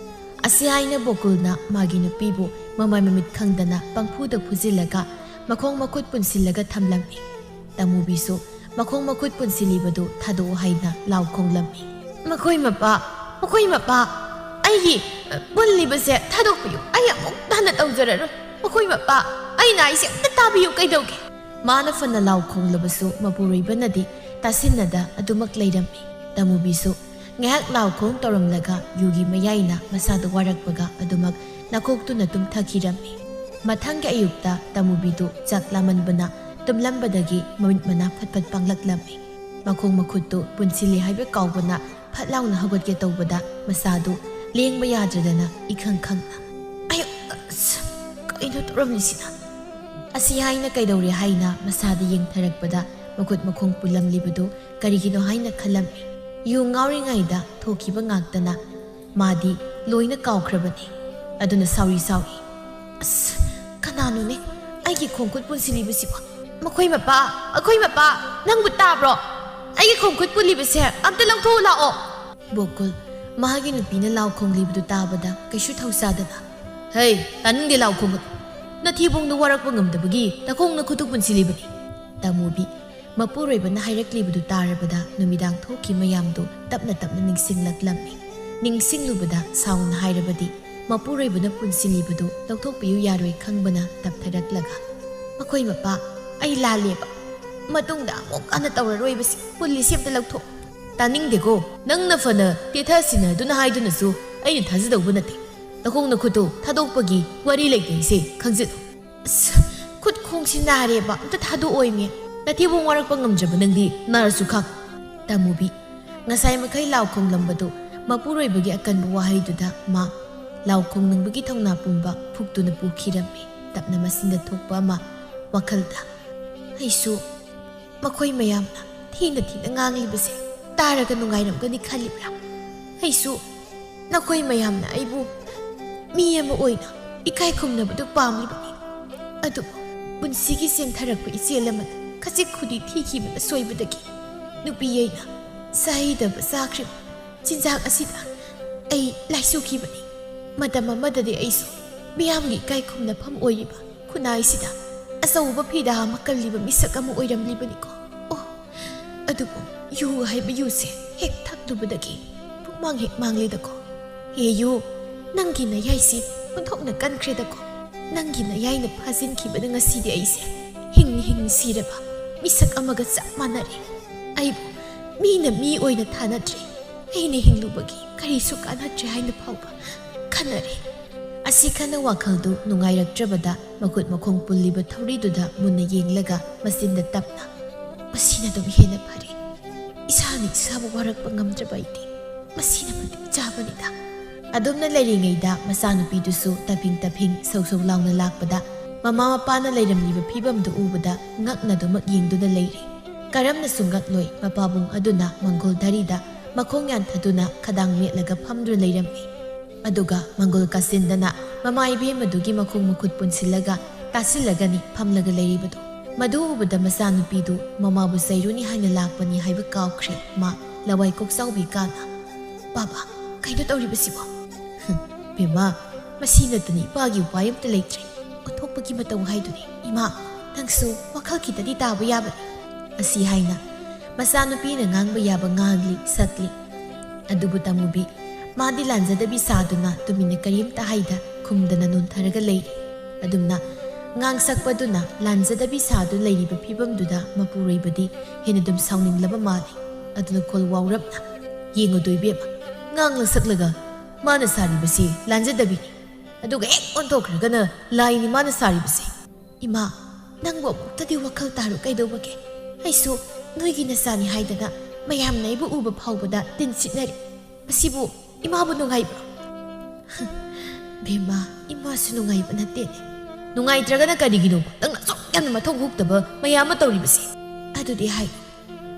ꯑꯁꯤ ꯍꯥꯏꯅ ꯕꯣꯀꯨꯜꯅ ꯃꯥꯒꯤ ꯅꯨꯄꯤꯕꯨ ꯃꯃꯥꯏ ꯃꯃꯤꯠ ꯈꯪꯗꯅ ꯄꯪꯐꯨꯗ ꯐꯨꯖꯤꯜꯂꯒ ꯃꯈꯣꯡ ꯃꯈꯨꯠ ꯄꯨꯟꯁꯤꯜꯂꯒ ꯊꯝꯂꯝꯃꯤ ꯇꯃꯨꯕꯤꯁꯨ ꯃꯈꯣꯡ ꯃꯈꯨꯠ ꯄꯨꯟꯁꯤꯜꯂꯤꯕꯗꯨ ꯊꯥꯗꯣꯛꯎ ꯍꯥꯏꯅ ꯂꯥꯎ ꯈꯣꯡꯂꯝꯃꯤ ꯃꯈꯣꯏ ꯃꯄꯥ ꯑꯩꯒꯤ ꯄꯨꯜꯂꯤꯕꯁꯦ ꯊꯥꯗꯣꯛꯄꯤꯌꯨ ꯑꯩ ꯑꯃꯨꯛ ꯍꯟꯅ ꯇꯧꯖꯔꯔꯣꯏ ꯃꯈꯣꯏ ꯃꯄꯥ ꯑꯩꯅ ꯑꯩꯁꯦ ꯑꯝꯇ ꯇꯥꯕꯤꯌꯨ ꯀꯩꯗꯧꯒꯦ ꯃꯥꯅ ꯐꯅ ꯂꯥꯎ ꯈꯣꯡꯂꯕꯁꯨ ꯃꯄꯨꯔꯣꯏꯕꯅꯗꯤ ꯇꯥꯁꯤꯟꯅꯗ ꯑꯗꯨꯃꯛ ꯂꯩꯔꯝꯃꯤ ꯇꯃꯨꯕꯤꯁꯨ ꯉꯥꯏꯍꯥꯛ ꯂꯥꯎ ꯈꯣꯡ ꯇꯧꯔꯝꯂꯒ ꯌꯨꯒꯤ ꯃꯌꯥꯏꯅ ꯃꯁꯥꯗ ꯋꯥꯔꯛꯄꯒ ꯑꯗꯨꯃꯛ ꯅꯥꯀꯣꯛꯇꯨꯅ ꯇꯨꯝꯊꯈꯤꯔꯝꯃꯤ ꯃꯊꯪꯒꯤ ꯑꯌꯨꯛꯇ ꯇꯃꯨꯕꯤꯗꯨ ꯆꯥꯛ ꯂꯥꯃꯟꯕꯅ ꯇꯨꯝꯂꯝꯕꯗꯒꯤ ꯃꯃꯤꯠ ꯃꯅꯥ ꯐꯠ ꯄꯥꯡꯂꯛꯂꯝꯃꯤ ꯃꯈꯣꯡ ꯃꯈꯨꯠꯇꯨ ꯄꯨꯟꯁꯤꯜꯂꯤ ꯍꯥꯏꯕ ꯀꯥꯎꯕꯅ ꯐꯠ ꯂꯥꯎꯅ ꯍꯧꯒꯠꯀꯦ ꯇꯧꯕꯗ ꯃꯁꯥꯗꯨ ꯂꯦꯡꯕ ꯌꯥꯗ꯭ꯔꯗꯅ ꯏꯈꯪ ꯈꯪꯅ ꯑꯌꯨ ꯀꯩꯅꯣ ꯇꯧꯔꯝꯂꯤꯁꯤꯅ ꯑꯁꯤ ꯍꯥꯏꯅ ꯀꯩꯗꯧꯔꯦ ꯍꯥꯏꯅ ꯃꯁꯥꯗ ꯌꯦꯡꯊꯔꯛꯄꯗ ꯃꯈꯨꯠ ꯃꯈꯣꯡ ꯄꯨꯜꯂꯝꯂꯤꯕꯗꯨ ꯀꯔꯤꯒꯤꯅꯣ ꯍꯥꯏꯅ ꯈꯜꯂꯝꯃꯤ ꯌꯨ ꯉꯥꯎꯔꯤꯉꯩꯗ ꯊꯣꯛꯈꯤꯕ ꯉꯥꯛꯇꯅ ꯃꯥꯗꯤ ꯂꯣꯏꯅ ꯀꯥꯎꯈ꯭ꯔꯕꯅꯤ ꯑꯗꯨꯅ ꯁꯥꯎꯏ ꯀꯅꯥꯅꯣꯅꯦ ꯑꯩꯒꯤ ꯈꯣꯡꯈꯨꯠ ꯄꯨꯟꯁꯤꯜꯂꯤꯕꯁꯤꯕꯣ ꯑꯩꯈꯣꯏ ꯃꯄꯥ ꯅꯪꯕꯨ ꯇꯥꯕ꯭ꯔꯣ ꯑꯩꯒꯤ ꯈꯣꯡꯈꯨꯠ ꯄꯨꯜꯂꯤꯕꯁꯦ ꯑꯝꯇ ꯂꯧꯊꯣꯛꯎ ꯂꯥꯛꯑꯣ ꯕꯣꯀꯨꯜ ꯃꯥꯒꯤ ꯅꯨꯄꯤꯅ ꯂꯥꯎ ꯈꯣꯡꯂꯤꯕꯗꯨ ꯇꯥꯕꯗ ꯀꯩꯁꯨ ꯊꯧꯁꯥꯗꯅ ꯍꯩ ꯇꯥꯅꯤꯡꯗꯦ ꯂꯥꯎ ꯈꯣꯡꯒꯅꯨ ꯅꯊꯤꯕꯣꯡꯗ ꯋꯥꯔꯛꯄ ꯉꯝꯗꯕꯒꯤ ꯅꯈꯣꯡ ꯅꯈꯨꯠꯇꯨ ꯄꯨꯟꯁꯤꯜꯂꯤꯕꯅꯤ ꯇꯃꯨꯕꯤ ꯃꯄꯨꯔꯣꯏꯕꯅ ꯍꯥꯏꯔꯛꯂꯤꯕꯗꯨ ꯇꯥꯔꯕꯗ ꯅꯨꯃꯤꯗꯥꯡ ꯊꯣꯛꯈꯤ ꯃꯌꯥꯝꯗꯨ ꯇꯞꯅ ꯅꯤꯡꯁꯤꯡꯂꯛꯂꯝꯃꯤ ꯅꯤꯡꯁꯤꯡꯂꯨꯕꯗ ꯁꯥꯎꯅ ꯍꯥꯏꯔꯕꯗꯤ ꯃꯄꯨꯔꯣꯏꯕꯅ ꯄꯨꯟꯁꯤꯜꯂꯤꯕꯗꯨ ꯂꯧꯊꯣꯛꯄꯤꯌꯨ ꯌꯥꯔꯣꯏ ꯈꯪꯕꯅ ꯇꯞꯊꯔꯛꯂꯒ ꯃꯈꯣꯏ ꯃꯄꯥ ꯑꯩ ꯂꯥꯜꯂꯦꯕ ꯃꯇꯨꯡꯗ ꯑꯃꯨꯛ ꯍꯟꯅ ꯇꯧꯔꯔꯣꯏꯕꯁꯤ ꯄꯨꯜꯂꯤꯁꯤ ꯑꯝꯇ ꯂꯧꯊꯣꯛ ꯇꯥꯅꯤꯡꯗꯦꯀꯣ ꯅꯪꯅ ꯐꯅ ꯇꯦꯊꯁꯤꯟꯅꯗꯨꯅ ꯍꯥꯏꯗꯨꯅꯁꯨ ꯑꯩꯅ ꯊꯥꯖꯗꯧꯕ ꯅꯠꯇꯦ ꯅꯈꯣꯡ ꯅꯈꯨꯠꯇꯨ ꯊꯥꯗꯣꯛꯄꯒꯤ ꯋꯥꯔꯤ ꯂꯩꯇꯦꯁꯦ ꯈꯪꯖꯤꯜꯂꯨ ꯈꯨꯠ ꯈꯣꯡꯁꯤ ꯅꯥꯔꯦꯕ ꯑꯝꯇ ꯊꯥꯗꯣꯛꯑꯣꯏꯃꯦ ꯅꯊꯤꯕꯣꯡ ꯋꯥꯔꯛꯄ ꯉꯝꯗ꯭ꯔꯕ ꯅꯪꯗꯤ ꯅꯥꯔꯁꯨ ꯈꯪ ꯇꯃꯨꯕꯤ ꯉꯁꯥꯏ ꯃꯈꯩ ꯂꯥꯎ ꯈꯣꯡꯂꯝꯕꯗꯨ ꯃꯄꯨꯔꯣꯏꯕꯒꯤ ꯑꯀꯟꯕ ꯋꯥꯍꯩꯗꯨꯗ ꯃꯥ ꯂꯥꯎ ꯈꯣꯡꯅꯤꯡꯕꯒꯤ ꯊꯧꯅꯥ ꯄꯨꯝꯕ ꯐꯨꯛꯇꯨꯅ ꯄꯨꯈꯤꯔꯝꯃꯤ ꯇꯞꯅ ꯃꯆꯤꯟꯗ ꯊꯣꯛꯄ ꯑꯃ ꯋꯥꯈꯜꯗ ꯑꯩꯁꯨ ꯃꯈꯣꯏ ꯃꯌꯥꯝꯅ ꯊꯤꯅ ꯉꯥꯡꯂꯤꯕꯁꯦ ꯇꯥꯔꯒ ꯅꯨꯡꯉꯥꯏꯔꯝꯒꯅꯤ ꯈꯜꯂꯤꯕ꯭ꯔꯥ ꯑꯩꯁꯨ ꯅꯈꯣꯏ ꯃꯌꯥꯝꯅ ꯑꯩꯕꯨ มีมาอวยนะอีกใครคุมนะบุตรปามลิบนี่อดุบุญซีกิเสียงทารักไปเสียละมันข้าศึกขุดีที่ขีมันสวยบุตรกี้นุปีเย่นะสายดับซากริบจินจากอาศิดาไอ้ไลซูขีบันนี่มาแต่มาเดไอซูมียามลีใกล้คุมนะพัมอวยบะคุณนายสิดาอาสาวบพี่ดามากันลิบมิสักมาอวยรำลิบนี่ก็โอ้อดุยูให้ไปยูเสียเฮกทักดูบุตรกี้พวกมังเฮกมังเลยตะก็เฮยูนั่งกินนะยายสิมันทกนะกันเครตะก็นั่งกินนะยายนะพาสินขีบันงาสีเดไอเสียหิงสีระบะมิสักอามากัสักมานารีไอ้บุมีนะมีอวยนะทานาตรีไอ้นี่หิงลูบกี้คดีสุกันฮัตใจให้นะเผาบะขันนารีอาศิขันนะว่าเขาดูนุ่งไอรักจับดามาขุดมาคงปุลลีบะทารีดูดามุนนะยิงเละกะมาสินดะตับนะมาสินะดูเห็นนะพารีอิสานิสาบวารักบังคับจับไอติมาสินะมันจ้าบันิดาอดมนั่นเลยไงดามาสานุปีดุสุตาพิงสาวลาวนั่นลักบดามาปานั่นเลยรำลีบะพี่บัมดูอูบดางักนั่นดูมักยิงดูนั่นเลยการำนั่นสุงักลอยมาปาบุงอดุนะมังกรดารีดามาคงยันทัดุนะขดังเมียแล้วก็พัมดูเลยรำลีอดุกะมังกรกัสินดานะมาไม่เบี้ยมาดูกิมาคงมาขุดปุ่นสิลกะตาสิลกะนี่พัมแล้วก็เลยบดูมาดูอูบดามาสานุปีดูมาบุษย์รุนี่ให้นั่นลักปนี่ให้บุกเกาเครมาละไว้กุกเศร้าบีกานะป้าใครดูตัวรีบสิวะเบียมาสินะตัวนี้ป้าอยู่ไว้ยังตะเลยตรีอดทบปกิมาตัวให้ตัวนี้อีมาทั้งสู้ว่าเขาคิดที่ตาบยาบันอาศัยให้นะมาสานุปีนะงางบยาบังงางลิสักลิอดูบุตามูบีมาดิลันจะได้บิสาดุนะตัวมินกริมตาให้ดาคุมดานันุนทารกเลยอดูนะงางสักปะดุนะลันจะได้บิสาดุเลยริบพิบัมดุดามาปูรีบดีเห็นดุมสาวนิงลับมาเลยอดูนะคนวาวรับนะยิงอดูเบียบงางลังสักเลยกะมานะสารีบสิลันจะได้บิอดูกเอ็กอันโตกระกันนะลายนี่มานะสารีบสิอีมานั่งบอกตัดดีว่าเขาตาลุกไอโดบะเกไอซูนุยกินสานี่ให้ดนะไม่ยามไหนบุอูบะเผาบดาตินสินารีสิบุอีมาบุนุงไงบะเบมาอีมาสุนุงไงบะนัดเตนนุงไงตระกันนะกันดีกินบะตั้งนั้นสกยันมาท่องหุกตะบะไม่ยามมาตอรีบสิอดูดีให้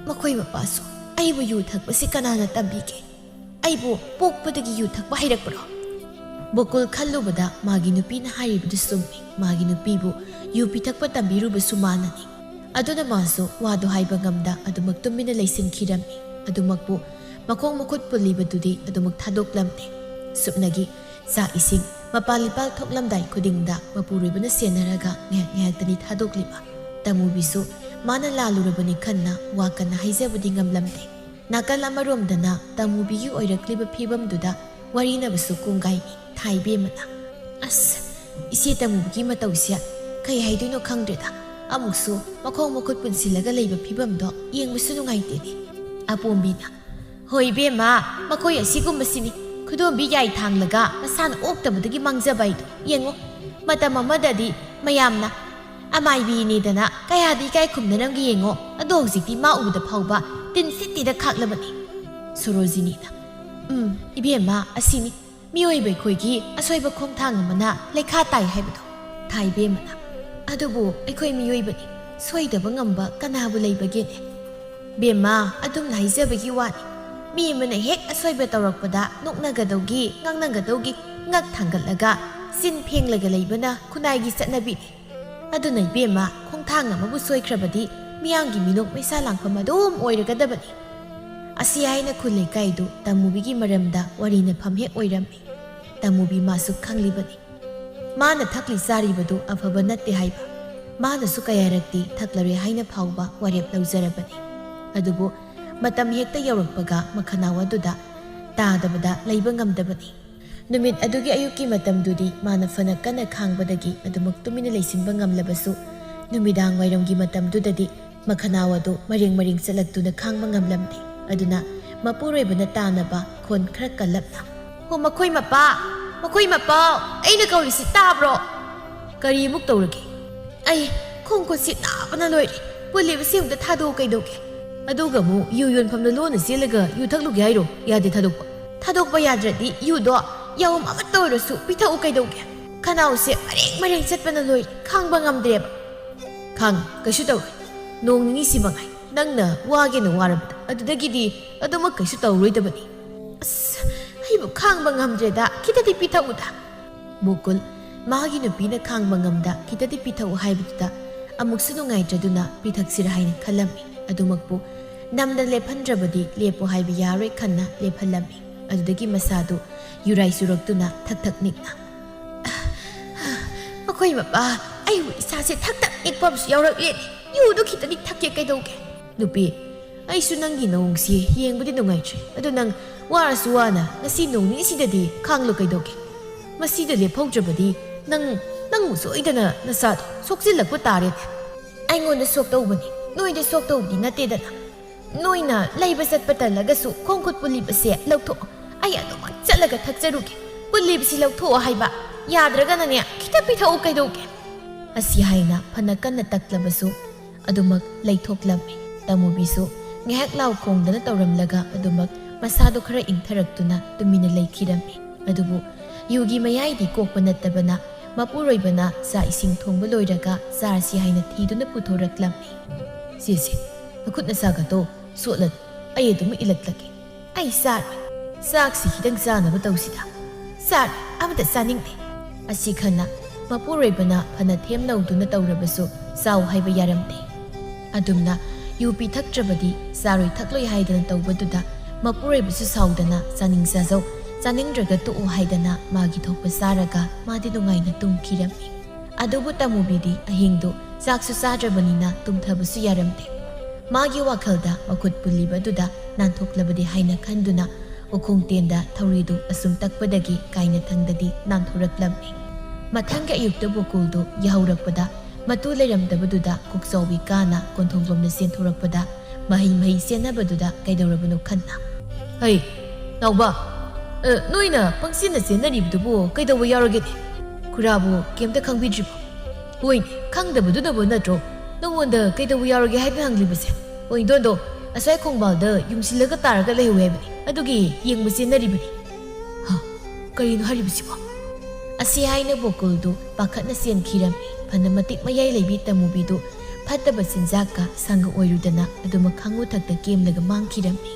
มาคุยมาปาสุไอบุยูทักบะสิกันนาตับบีเกไอบุปกปะตะกี้ยูทักบะให้รักบะบุกลขันลูบดามากินุปีนหายบุดุสุมีมากินุปีบุยูปีทักปะตัมบิรุบสุมานานีอดุนามาสุวาดูไฮบังกัมดาอดุมักตุมินาเลสินคีรัมมีอดุมักบุมาคงมักขุดปุลีบดุดีอดุมักทัดกลำเนสุบนากีซาอิสิงมาปาลิปาทกลำได้คุดิงดามาปูริบนาเสียนารากะเงียตันิทัดกลิบะตามูบิสุมานาลาลูรบันิขันนะวากันนะไฮเซบุดิงกัมลำเนนักลามารวมดานะตามูบิยูออยรักลิบพีบัมดุดาวารีนาบสุกุงไกนีไทยเบียมนะอัสอิสิตามูบิมาตาวเสียใครให้ดูนกขังเดือดอามุสุมาคงมาคุดปุ่นสิแล้วก็เลยแบบพี่บัมดอกยังไม่สุดไงเตนี่อาปมบีนะเฮ้ยเบียมาคุยอย่างสิกุมมาสินี่คือโดนบีใหญ่ทางละกะมาสานอกแต่มาตะกี้มังจะไปดูยังงมาแต่มาดดีมายามนะอาไม่บีนี่แต่นะใครหาดีใครคุมนั่นนั่งกี่ยังงอะดอกสิที่มาอุดเผาบะตินสิติดขัดละบันนี่สุโรจินีนะอีเบียมาอาศินี่มีไว้ไปคุยกี้อาศัยบกคงทางมันนะเลยฆ่าตายให้บุตรไทยเบียมานะอาดูบุไอคุยมีไว้บันนี่สวยแต่บังงบะกันหาบุเลยบะเกนเบียมาอาดุมไหลเจอไปกี่วันมีมันเฮกอาศัยไปตรอกปะดะนกนากระดกี้งังนากระดกี้งักทางกันละกะสิ้นเพียงละกะเลยบะนะคุณนายกิสันนบีอาดูไหนเบียมาคงทางมาบุสวยครับบดีมีอังกิมีนกไม่ซาหลังพมาดูมอวยระกันดบันนี่อาศัยนะคุณเลยไกดูตามูบิกิมารำดาวารีนะพัมเฮกอวยรำมีตามูบิมาสุขขังลิบันนี่มานะทักลิซารีบดูอัฟบันนัดเตไฮบะมานะสุขยารักตีทักลาเรให้นะพาวบะวารีบลาวจาระบันนี่อดูบุมาตามเฮกตะยาวรปะกะมาขนาวดูดาตาดบดาไลบังกำดบันนี่นุมิดอดูกิอายุกิมาตามดูดีมานะฟันกันนะขังบัดกีอดูมักตุมินะเลยสินบังกำละบสุนุมิดางไวรองกิมาตามดูดดีมาขนาวดูมาเริงสลักตุนะขังบังกำลำนี่อดูนะมาปูเรบันตานะบะคนครักกันลับนะโหมาคุยมาป้าไอ้นักเกาหลีสิตาบรอกะรีมุกตัวเลยไอ้คงคนสิตาปนเลยปุ่นเลี้ยเสียงจะท่าดูกันดูแกอดูกับมูยูยนพำนโลนเสียเลยกะยูทักลูกใหญ่หรอยาเดท่าดูไปยาเดดียูดอยาวมาตัวรสุพิทักกันดูแกขณะอุเสียมาเร่งจัดปนเลยข้างบังกำเดียบข้างก็ชุดเอานงนี่สิบังไงนั่งน่ะว่าแกหนูว่าระบอดูได้กี่ดีอดูมันก็ชุดเอาเลยแต่บัดนี้ให้บุกข้างบังกำเดียดคิดที่พิทักอุดา Bukul magi nupina khangba ngamda kitadi pithau haibuda amuksu nungaitraduna pithaksira haina khalami adumakpu namda lephandrabadi lepo haibi yaroi khanna lephalami adudagi masadu yurai suraktuna thak nikna makoi mapa ai isase thak ikpamsu yaurak le yudu kitadi thakke kaidauge nupi ai su nangi nongsi yengbudi nungaitri adu nang warasu wana ngasi nongni sidadi khanglo kaidauge masida lephaudrabadi nang soidana nasad soksilakpa tare aingonda soktawbani noida soktawbdi natedana noina leiba satpa talagasu khongkhut pulibase lautho ai aduma chalaga thakjaruge pulibsi lautho haiba yadragana ne khita pithau kaidauge asi haina phana kanna taklabasu adumak leithoklammi tamubisu ngehak law khongdana tawramlaga adumak masado khara ingtharaktuna tumina leikhirammi adubu yugi mayai kokpa nattabana mapuroibana sa ising thongba loiraga sarsi haina thiduna puthoraklammi sisi nakutna sagato solat ai adum ilatlaki ai sar saksi hidang sanaba tawsida sar amata saningte asi khana mapuroibana phana themnauduna tawrabasu saw haiba yaramte adumna yupi thaktrabadi saroi thakloi haidana tawbaduda mapuroibasu saudana saning sajau Saningdraga tu haidana magi thokpa saraga madi nungaina tumkhirami adubu tamubidi ahingdo saksu sadrabanina tumthabasu yaramte magi wakhalda makut pulibaduda nanthoklavadi haina khanduna ukhongtenda thoridu asum takpadagi kaina thangdadi nanthoraklammi mathanga ayukta bokuldu yahaurakpada matu leiramdabaduda koksowi kana konthonglomna senthorakpada mahi senabaduda kaidawrabanu khanna hai nauba noina pangsina senaribdubu kaidawa yaragedi kurabu kemta khangbidribo hoi khangdabadudabo natro nongonda kaidawa yarage haiba hanglibase hoi dondo asai khongbalda yumsilaga taraga lehuwebani adugi yengba senaribani ha karino haribasibo asi haina bokuldu pakhatna senkhirami phanamatik mayai leibi tamubidu phattaba sinjaka sanga oirudana aduma khangu thakta kemlaga mangkhirami